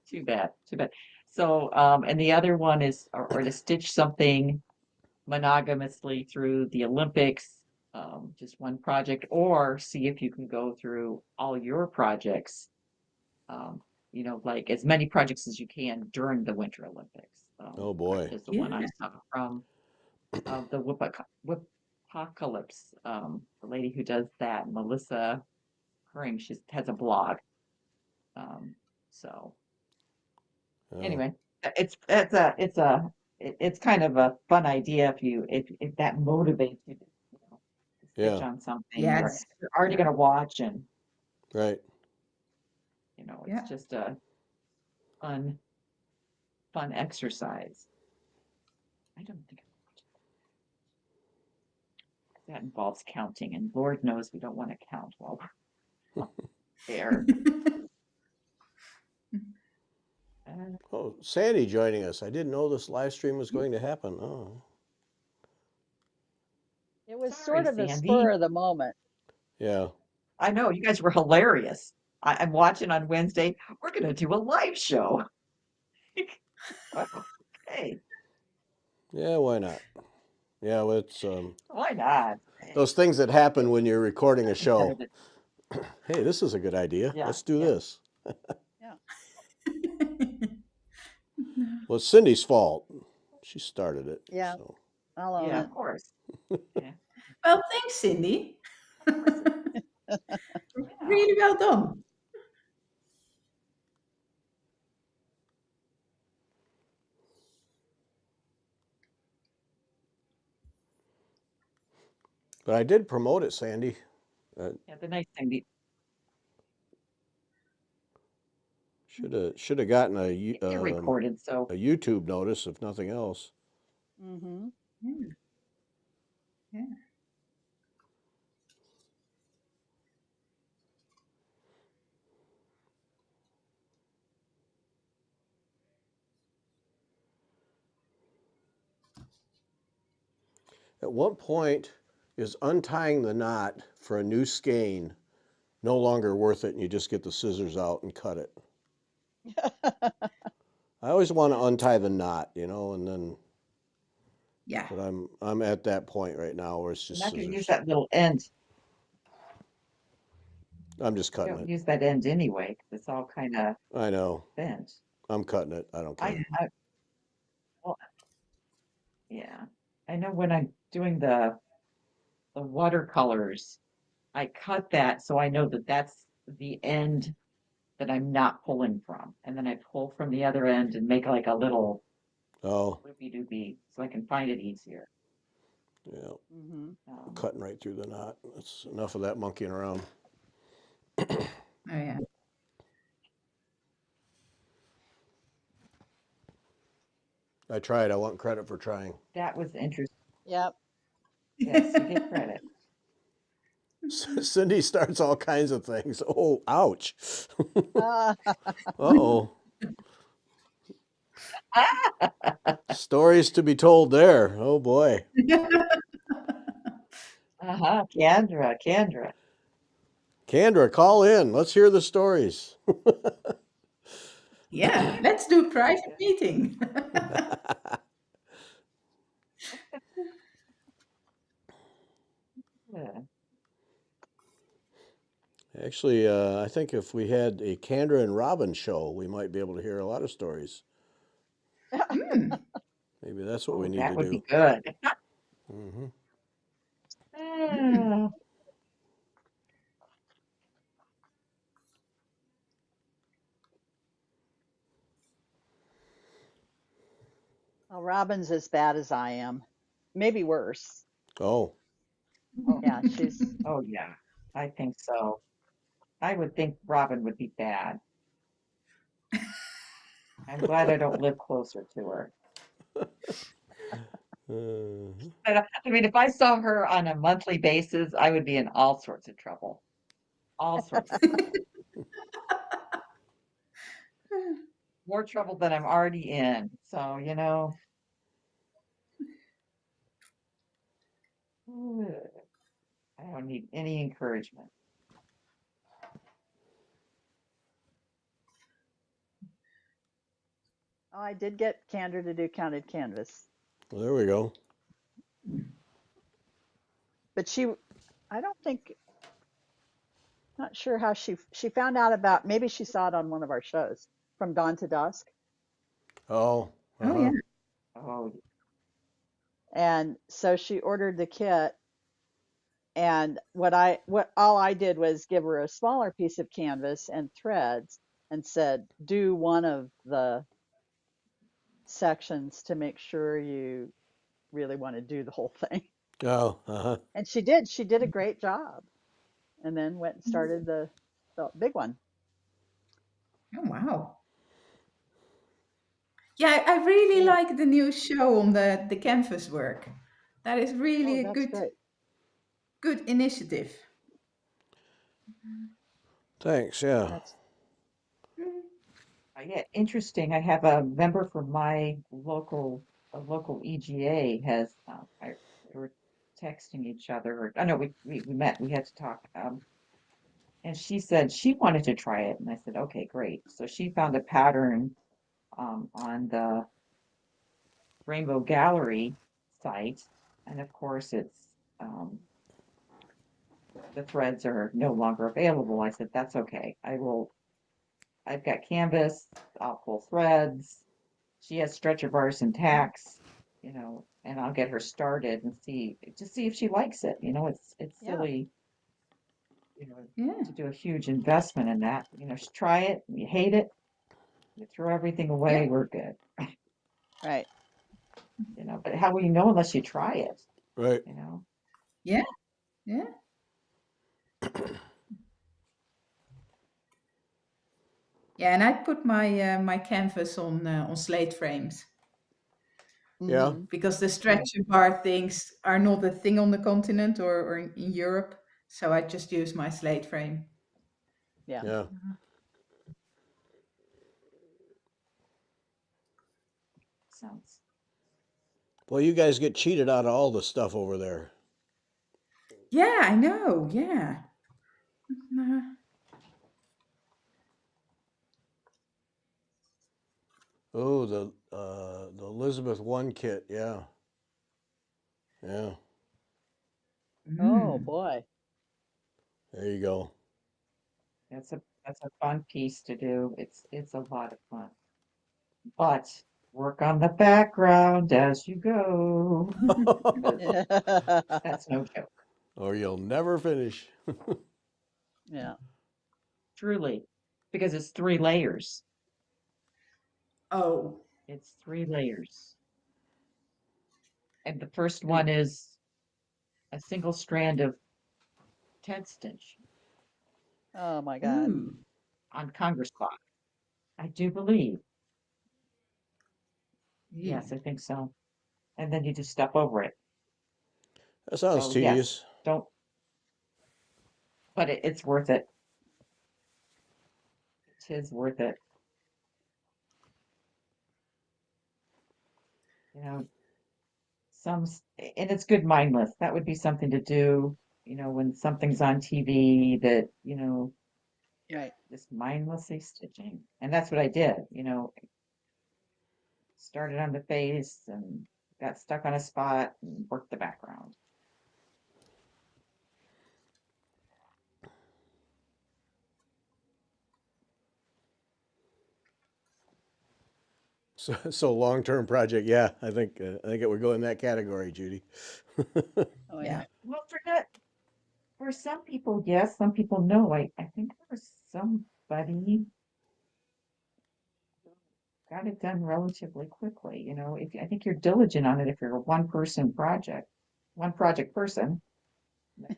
Too bad. Too bad. So, and the other one is, or to stitch something monogamously through the Olympics, just one project, or see if you can go through all your projects, like as many projects as you can during the Winter Olympics. oh boy. Is the one I Yeah. saw from the Whipocalypse, the lady who does that, Melissa Herring, she has a blog. So Oh, anyway, it's kind of a fun idea if that motivates you to stitch yeah, on something, or Yes. you're already Yeah. going to watch, and right. it's Yeah. just a fun fun exercise. I don't think that involves counting, and Lord knows we don't want to count while we're there. Uh, Oh, Sandy joining us. I didn't know this live stream was going to happen. Oh, It was Sorry, sort of a Sandy. spur of the moment. yeah, I know you guys were hilarious. I'm watching on Wednesday. We're going to do a live show. Okay, yeah. Why not? Yeah, well, it's why not? those things that happen when you're recording a Better show. than- Hey, this is a good idea. Yeah, Let's do yeah. this. Yeah. Well, it's Cindy's fault. She started it. Yeah, So, I'll own Yeah, it. of course. Yeah, Well, thanks, Cindy. of course. Yeah. Really well done. but I did promote it, Sandy. Yeah, the nice thing, Should have gotten they're recorded, so a YouTube notice if nothing else. Mm-hmm. Yeah. Yeah. At what point is untying the knot for a new skein no longer worth it, and you just get the scissors out and cut it? I always want to untie the knot, and then. Yeah. But I'm at that point right now where it's you're just not going to use scissors. that little end. I'm just You cutting don't it. use that end anyway, 'cause it's all kind of I know. bent. I'm cutting it. I don't care. Well, yeah, I know when I'm doing the watercolors, I cut that so I know that that's the end that I'm not pulling from, and then I pull from the other end and make like a little Oh, loopy doopy so I can find it easier. yeah. Mm-hmm. Cutting right through the knot. That's enough of that monkeying around. Oh, yeah. I tried. I want credit for trying. That was interesting. Yep. Yes, you get credit. Cindy starts all kinds of things. Oh, ouch. Ah, Uh-oh. Stories to be told there. Oh boy. Uh-huh, Kendra. Kendra, call in. Let's hear the stories. Yeah. Let's do a private meeting. Actually, I think if we had a Kendra and Robin show, we might be able to hear a lot of stories. Hmm. Maybe that's what we Oh, need that to would be do. good. Hmm. Hmm. Ah, Well, Robin's as bad as I am, maybe worse. Oh, oh, Yeah, she's. oh yeah, I think so. I would think Robin would be bad. I'm glad I don't live closer to her. uh, But I mean, if I saw her on a monthly basis, I would be in all sorts of trouble. All sorts of trouble. More trouble than I'm already in. So, ugh, I don't need any encouragement. Oh, I did get Candor to do counted canvas, well, there we go. but I don't think, not sure how she found out about. Maybe she saw it on one of our shows, From Dawn to Dusk, Oh, Oh yeah. uh-huh. Oh, and so she ordered the kit. And what all I did was give her a smaller piece of canvas and threads, and said, do one of the sections to make sure you really want to do the whole thing. Oh, uh-huh. And she did. She did a great job. And then went and started the big one. Oh wow. Yeah, I really Yeah. like the new show on the canvas work. That is Oh, really a that's good great. good initiative. Thanks. Yeah. That's Mm. yeah, interesting. I have a member from my local EGA has, we were texting each other, or, I know we met, we had to talk. And she said she wanted to try it. And I said, okay, great. So she found a pattern on the Rainbow Gallery site. And of course, the threads are no longer available. I said, that's okay. I've got canvas, I'll pull threads. She has stretcher bars and tacks, and I'll get her started and see if she likes it. It's yeah, silly, Yeah. to do a huge investment in that. Try it, you hate it, you throw everything Yeah. away, we're good. right. But how will you know unless you try it, Right. you know? Yeah. Yeah. Yeah, and I put my canvas on slate frames Yeah. Hmm. because the stretcher bar things are not a thing on the continent or in Europe. So I just use my slate frame. Yeah. Yeah. Sounds. Well, you guys get cheated out of all the stuff over there. Yeah, I know. Yeah. Uh, Oh, the Elizabeth one kit. Yeah. Yeah. Oh mm. boy. There you go. That's a fun piece to do. It's a lot of fun. But work on the background as you go, because that's no joke. Or you'll never finish. Yeah. Truly, because it's 3 layers. Oh. It's 3 layers. And the first And one is a single strand of tent stitch oh my God. Ooh. on Congress cloth. I do believe. Yeah. Yes, I think so. And then you just step over it. That sounds So yes, tedious. don't, but it's worth it. It is worth it. You know, and it's good mindless. That would be something to do, when something's on TV that, Right. just mindlessly stitching. And that's what I did, started on the face and got stuck on a spot and worked the background. So long-term project, yeah, I think it would go in that category, Judy. Oh Yeah. yeah. Well, for some people, yes, some people no. I think there was somebody who got it done relatively quickly. If I think you're diligent on it, if you're a one project person, then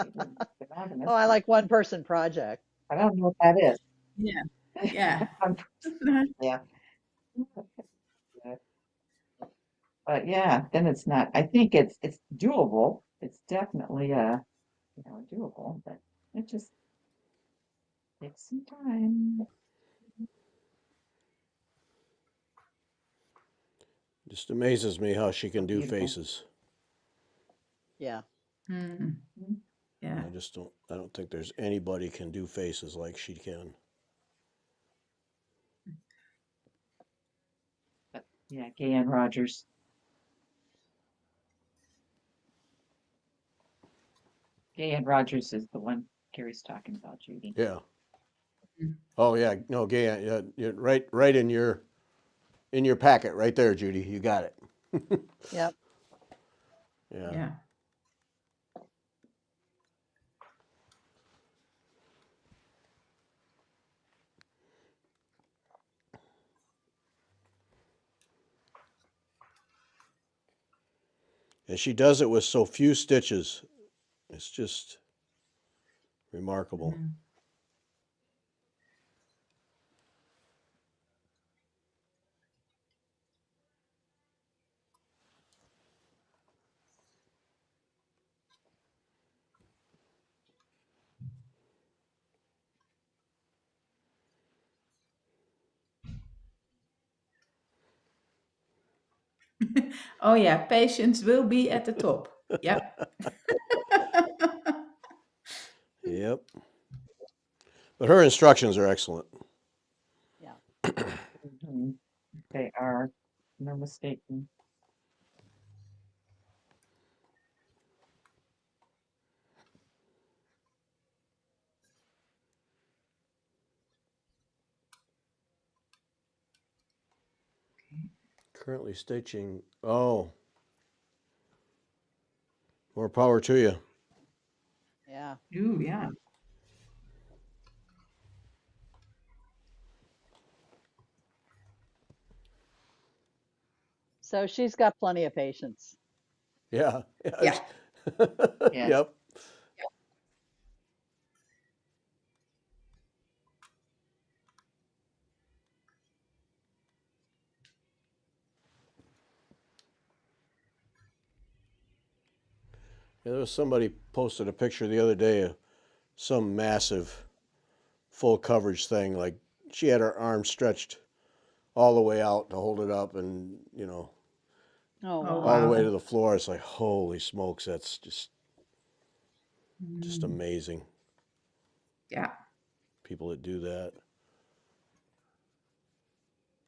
you're Oh, monogamous. I like one person project. I don't know what that is. Yeah. Yeah. One Yeah. But yeah, then it's not. I think it's doable. It's definitely doable, but it just takes some time. Just amazes me how she So can do beautiful. faces. Yeah. Mm, Mhm. yeah. I don't think there's anybody can do faces like she can. But yeah, Gayan Rogers. Gayan Rogers is the one Gary's talking about, Judy. Yeah. Mm. Oh yeah, no, gay, yeah, right in your packet, right there, Judy. You got it. Yep. Yeah. Yeah. And she does it with so few stitches. It's just remarkable. Mm. Oh yeah, patience will be at the top. Yep. Yep. But her instructions are excellent. Yeah. Mhm. They are, no mistaking. Currently stitching. Oh, more power to you. Yeah. Ooh, yeah. So she's got plenty of patience. Yeah. Yeah. Yes. Yep. Yeah, there was somebody posted a picture the other day of some massive full coverage thing. Like she had her arm stretched all the way out to hold it up, and Oh Oh all the wow. way to wow. the floor. It's like holy smokes, that's just Mm. amazing. Yeah. People that do that.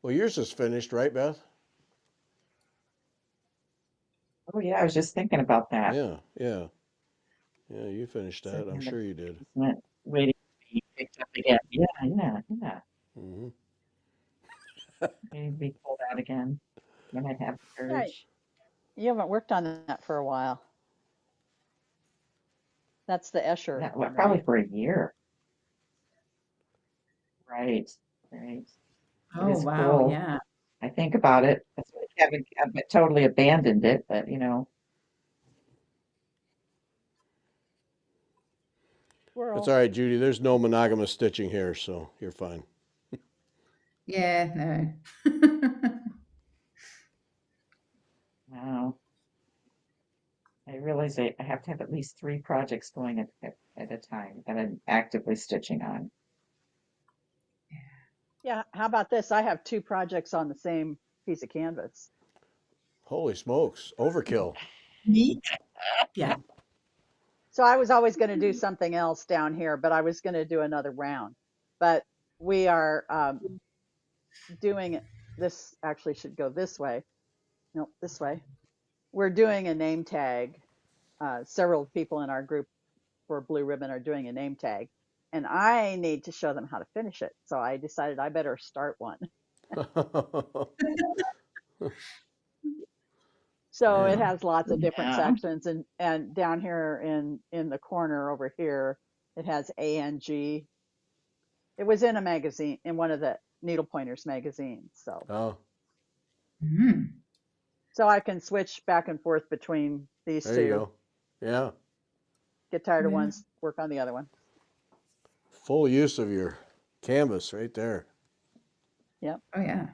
Well, yours is finished, right, Beth? Oh yeah, I was just thinking about that. Yeah, yeah, yeah. You finished that. Sitting I'm in the sure you did. basement, waiting to be picked up again. Yeah, yeah, yeah. Hmm. Waiting to be pulled out again when I have the Yeah. urge. You haven't worked on that for a while. That's the Escher Well, one, probably right? for a year. Right, right. It Oh is wow. cool. Yeah. I think about it. That's why I haven't totally abandoned it, but That's Squirrel. all right, Judy. There's no monogamous stitching here, so you're fine. Yeah. No. wow. I realize I have to have at least three projects going at a time that I'm actively stitching on. Yeah. How about this? I have two projects on the same piece of canvas. Holy smokes, overkill. Neat. Yeah. So I was always going to do something else down here, but I was going to do another round. But we are doing this. Actually, should go this way. No, this way. We're doing a name tag. Several people in our group for Blue Ribbon are doing a name tag, and I need to show them how to finish it. So I decided I better start one. So it Man. has lots of different Yeah. sections, and down here in the corner over here, it has ANG. It was in a magazine, in one of the Needle Pointers magazines. Oh, Mm. So I can switch back and forth between these there you two. go. Yeah. Get tired of Yeah. one, work on the other one. Full use of your canvas right there. Yep. Oh yeah.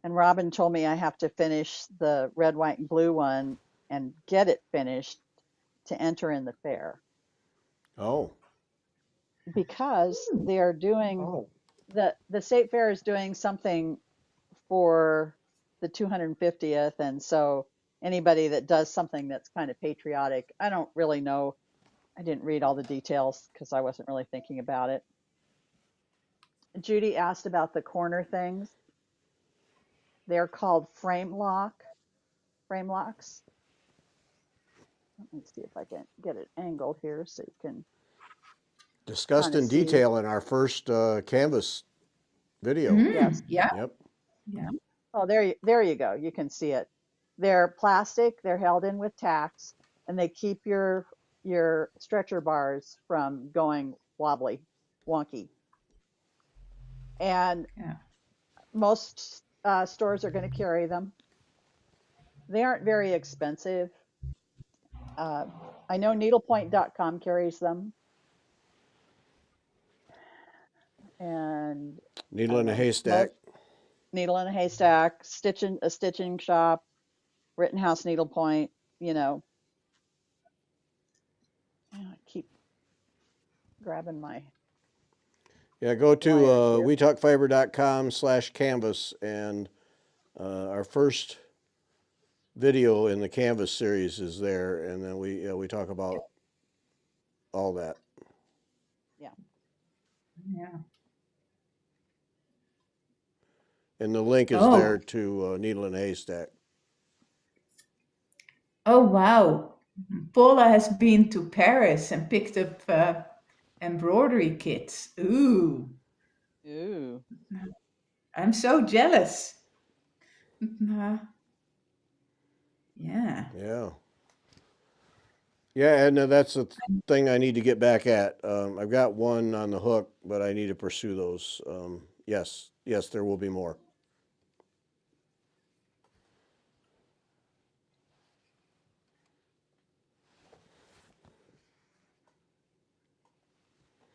And Robin told me I have to finish the red, white, and blue one and get it finished to enter in the fair, Oh, because they're doing Oh, the state fair is doing something for the 250th, and so anybody that does something that's kind of patriotic, I don't really know. I didn't read all the details because I wasn't really thinking about it. Judy asked about the corner things. They're called frame locks. Let me see if I can get it angled here so you can discussed kind of in see. detail in our first canvas video. Yes. Yeah. Yep. Yeah. Oh, there you go. You can see it. They're plastic. They're held in with tacks, and they keep your stretcher bars from going wobbly, wonky. And Yeah. most stores are going to carry them. They aren't very expensive. Uh, I know needlepoint.com carries them, and I Needle don't in a know, haystack. Needle in a Haystack, a stitching shop, Rittenhouse Needlepoint. You know, I keep grabbing my Yeah, go to wires here. wetalkfiber.com/canvas, and our first video in the canvas series is there, and then we talk about all that. Yeah. Yeah. And the link is there Oh. to Needle in a Haystack. Oh wow. Paula has been to Paris and picked up embroidery kits. Ooh. Ooh. I'm so jealous. Uh, yeah. Yeah. Yeah, and that's the thing I need to get back at. I've got one on the hook, but I need to pursue those. Yes, yes, there will be more.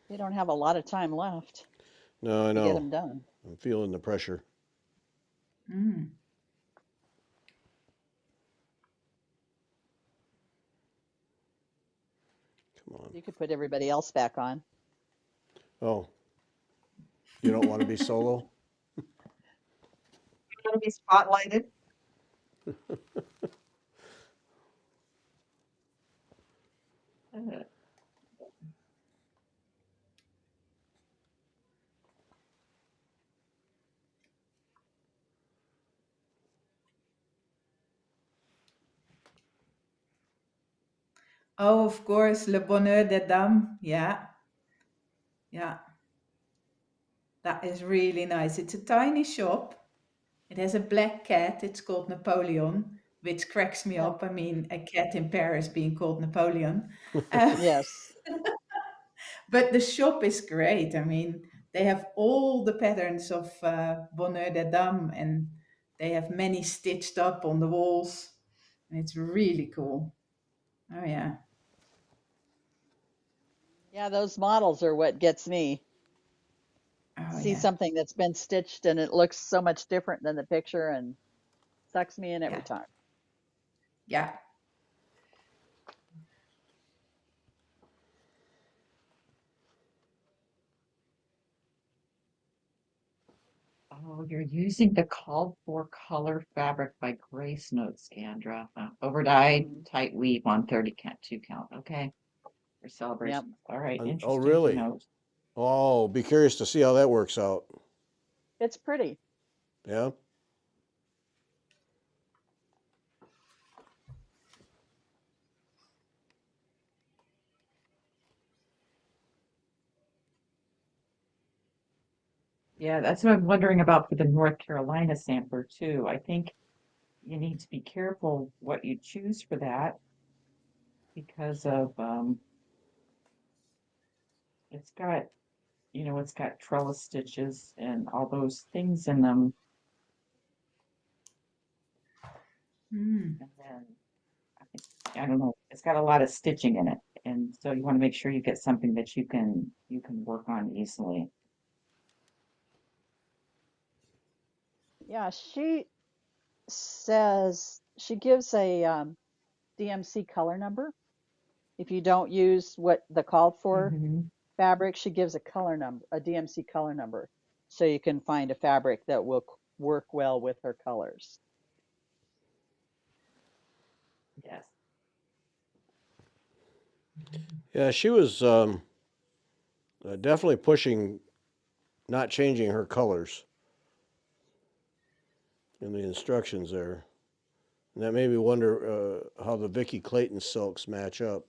You don't have a lot of time left No, I to get know. them done. I'm feeling the pressure. Mm. Come on. You could put everybody else back on. Oh, you don't want to be solo? want to be spotlighted? Uh, Oh, of course, Le Bonheur des Dames. Yeah. Yeah. That is really nice. It's a tiny shop. It has a black cat. It's called Napoleon, which cracks me Yeah. up. I mean, a cat in Paris being called Napoleon. Uh, Yes. but the shop is great. I mean, they have all the patterns of Bonheur des Dames, and they have many stitched up on the walls. And it's really cool. Oh, yeah. Yeah, those models are what gets me. Oh, See yeah. something that's been stitched and it looks so much different than the picture and sucks me in every Yeah. time. Yeah. Oh, you're using the called for color fabric by Grace Notes, Scandra. Overdyed, Mhm. tight weave on 30 count, 2 count. Okay. For Yep. celebrations. All right. Oh, Interesting to really? note. Oh, be curious to see how that works out. It's pretty. Yeah. Yeah, that's what I'm wondering about for the North Carolina sampler too. I think you need to be careful what you choose for that because of it's got, it's got trellis stitches and all those things in them. Mm. And then I don't know, it's got a lot of stitching in it. And so you want to make sure you get something that you can work on easily. Yeah, she says she gives a DMC color number. If you don't use what the called for Mhm. fabric, she gives a color number, a DMC color number, so you can find a fabric that will work well with her colors. Yes. Yeah, she was definitely pushing not changing her colors in the instructions there. And that made me wonder how the Vicky Clayton silks match up.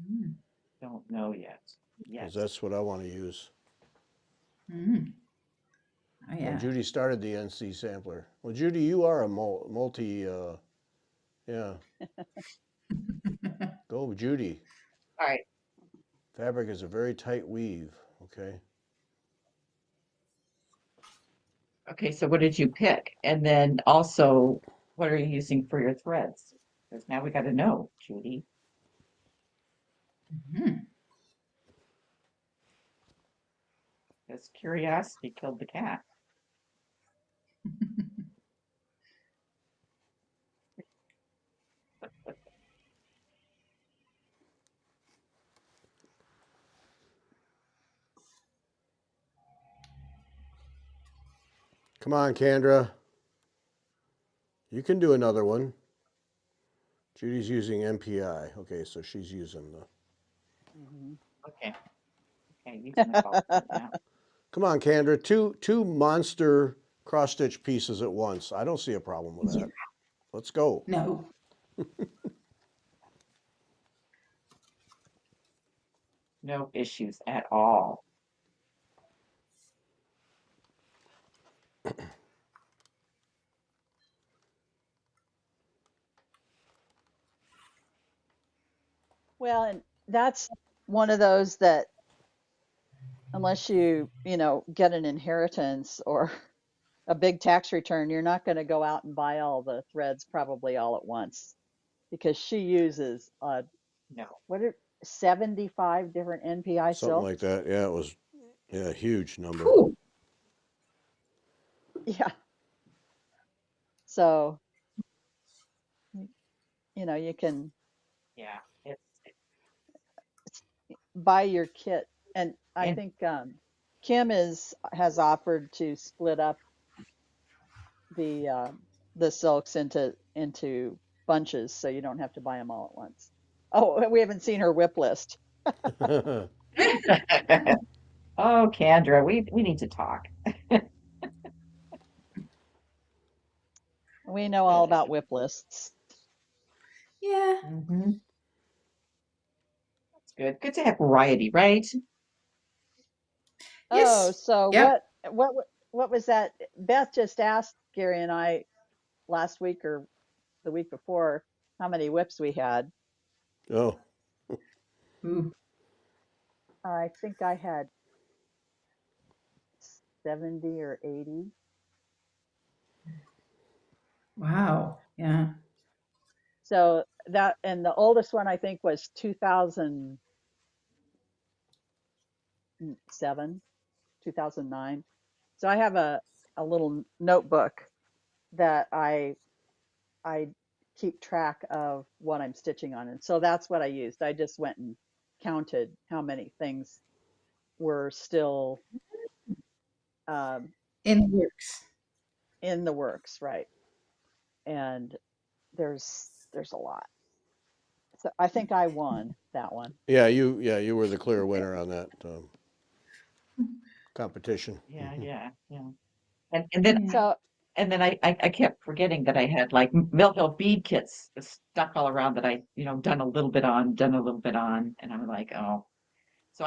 Mm. Don't know yet. Because Yet. that's what I want to use. Mm. Oh Well, yeah. Judy started the NC sampler. Well, Judy, you are a multi, yeah. Go, Judy. All right. Fabric is a very tight weave, okay? Okay, so what did you pick? And then also, what are you using for your threads? Because now we got to know, Judy. Mhm. Because curiosity killed the cat. Come on, Kendra. You can do another one. Judy's using MPI. Okay, so she's using the. Mhm. Okay. Okay, using the ball thread now. Come on, Kendra. Two monster cross stitch pieces at once. I don't see a problem with Yeah. that. Let's go. No. No issues at all. Well, and that's one of those that unless you get an inheritance or a big tax return, you're not going to go out and buy all the threads probably all at once because she uses No. what are 75 different NPI Something like silks. that. Yeah, it was a huge number. Whew. Yeah. So, you can Yeah. buy your kit. And I And think Kim has offered to split up the uh, the silks into bunches so you don't have to buy them all at once. Oh, we haven't seen her whip list. oh, Kendra, we need to talk. We know all about whip lists. Yeah. Mm-hmm. That's good. Good to have variety, right? Oh, Yes. so Yep. what was that? Beth just asked Gary and I last week or the week before how many whips we had. oh, Ooh. I think I had 70 or 80. Wow. Yeah. So that, and the oldest one I think was 2007, 2009. So I have a little notebook that I keep track of what I'm stitching on. And so that's what I used. I just went and counted how many things were still um, In works. in the works, right? And there's a lot. So I think I won that one. you were the clear winner on that competition. Yeah. And then Yeah. So I kept forgetting that I had like Mill Hill bead kits stuck all around that I, done a little bit on, and I'm like, oh. So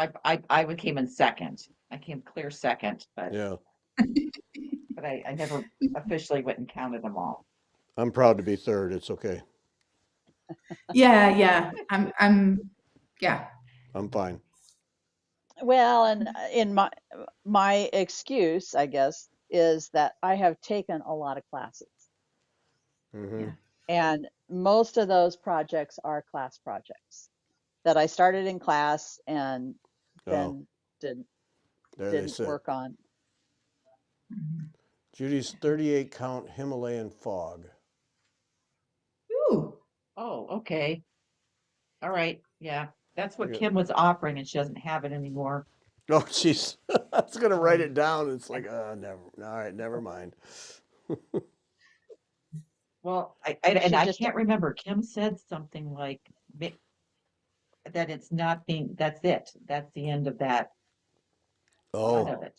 I came in second. I came clear second, but Yeah. I never officially went and counted them all. I'm proud to be third. It's okay. Yeah. Yeah. I'm fine. Well, and in my excuse, I guess, is that I have taken a lot of classes, Hmm. Yeah. and most of those projects are class projects that I started in class and Oh, then didn't there they didn't sit. work on. Mhm. Judy's 38 count Himalayan fog. Ooh. Oh, okay. All right. Yeah. That's what Look at- Kim was offering and she doesn't have it anymore. Oh, jeez. I was gonna write Um, it down. It's like, never. All right, never mind. Well, You and should I just can't remember. Kim said something like that it's not being, that's it. That's the end of that part Oh, of it.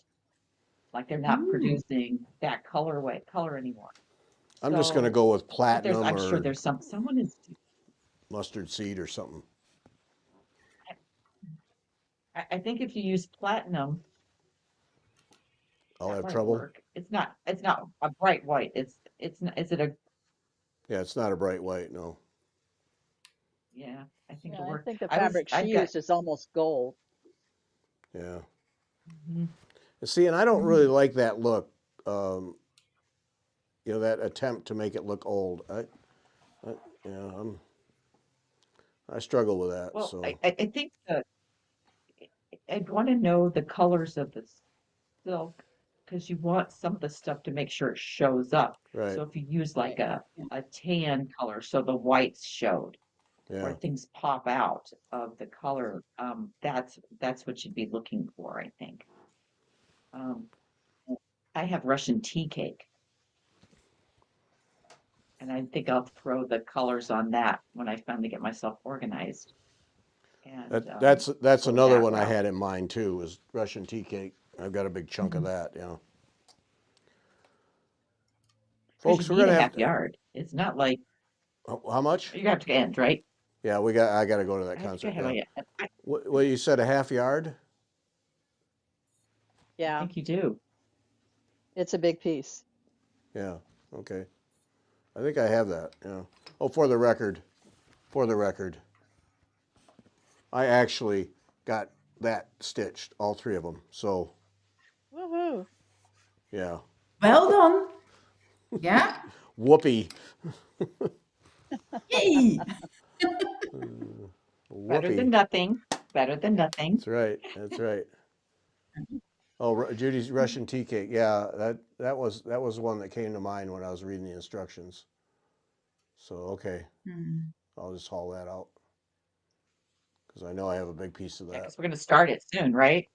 Like they're not Ooh. producing that color anymore. I'm just gonna So, go with but platinum I'm sure or there's someone is, mustard seed or something. I think if you use platinum, I'll that have might trouble. work. It's not a bright white. It's not, is it a, Yeah, it's not a bright white. No. yeah, I think Yeah, it'll I work. think the fabric she I've got, used is almost gold. Yeah. mhm. See, and I don't really Mm. like that look. Um, that attempt to make it look old. Yeah, I struggle with that. Well, So I think I'd want to know the colors of the silk because you want some of the stuff to make sure it shows up. right. So if you use like Yeah. a tan color, so the whites showed, Yeah. where things pop out of the color, that's what you'd be looking for, I think. Um, I have Russian tea cake, and I think I'll throw the colors on that when I finally get myself organized. And That's go another that one I route. had in mind too. Was Russian tea cake. I've got a big chunk of Mhm. that. Yeah. Because you Folks, we're need gonna a have half to. yard. It's not like How much? you have to end, right? Yeah, I got to go to that I think I concert. have Yeah. I What you said, a half yard? Yeah, think you do. it's a big piece. Yeah. Okay. I think I have that. Yeah. Oh, for the record, I actually got that stitched, all three of them. So Woohoo! yeah. Well done. Yeah. Whoopee. Yay. Better Whoopee. than nothing. Better than nothing. That's right. That's right. Oh, Judy's Russian tea cake. Yeah, that was one that came to mind when I was reading the instructions. So okay, Mm. I'll just haul that out because I know I have a big piece of Yeah, that because we're gonna start it soon, right?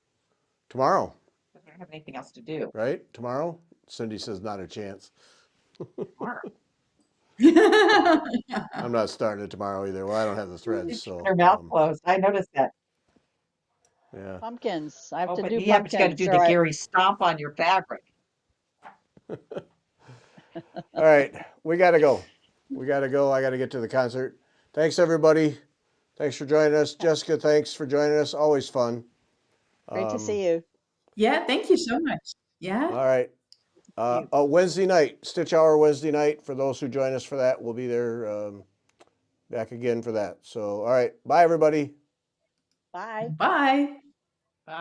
tomorrow. We don't have anything else to do Right? Tomorrow? Cindy says not a chance. tomorrow. I'm not starting it tomorrow either. Well, I don't have the threads, She's keeping so her mouth closed. I noticed that. yeah. Pumpkins. I have Oh, to but do yeah, but you got to pumpkins, do or the I. Gary stomp on your fabric. All right, we got to go. We got to go. I got to get to the concert. Thanks everybody. Thanks for joining us, Jessica. Thanks for joining us. Always fun. Great to Um, see you. Yeah, thank you so much. Yeah. all right. You. Wednesday night, Stitch Hour Wednesday night. For those who join us for that, we'll be there back again for that. So, all right. Bye, everybody. Bye. Bye. Bye.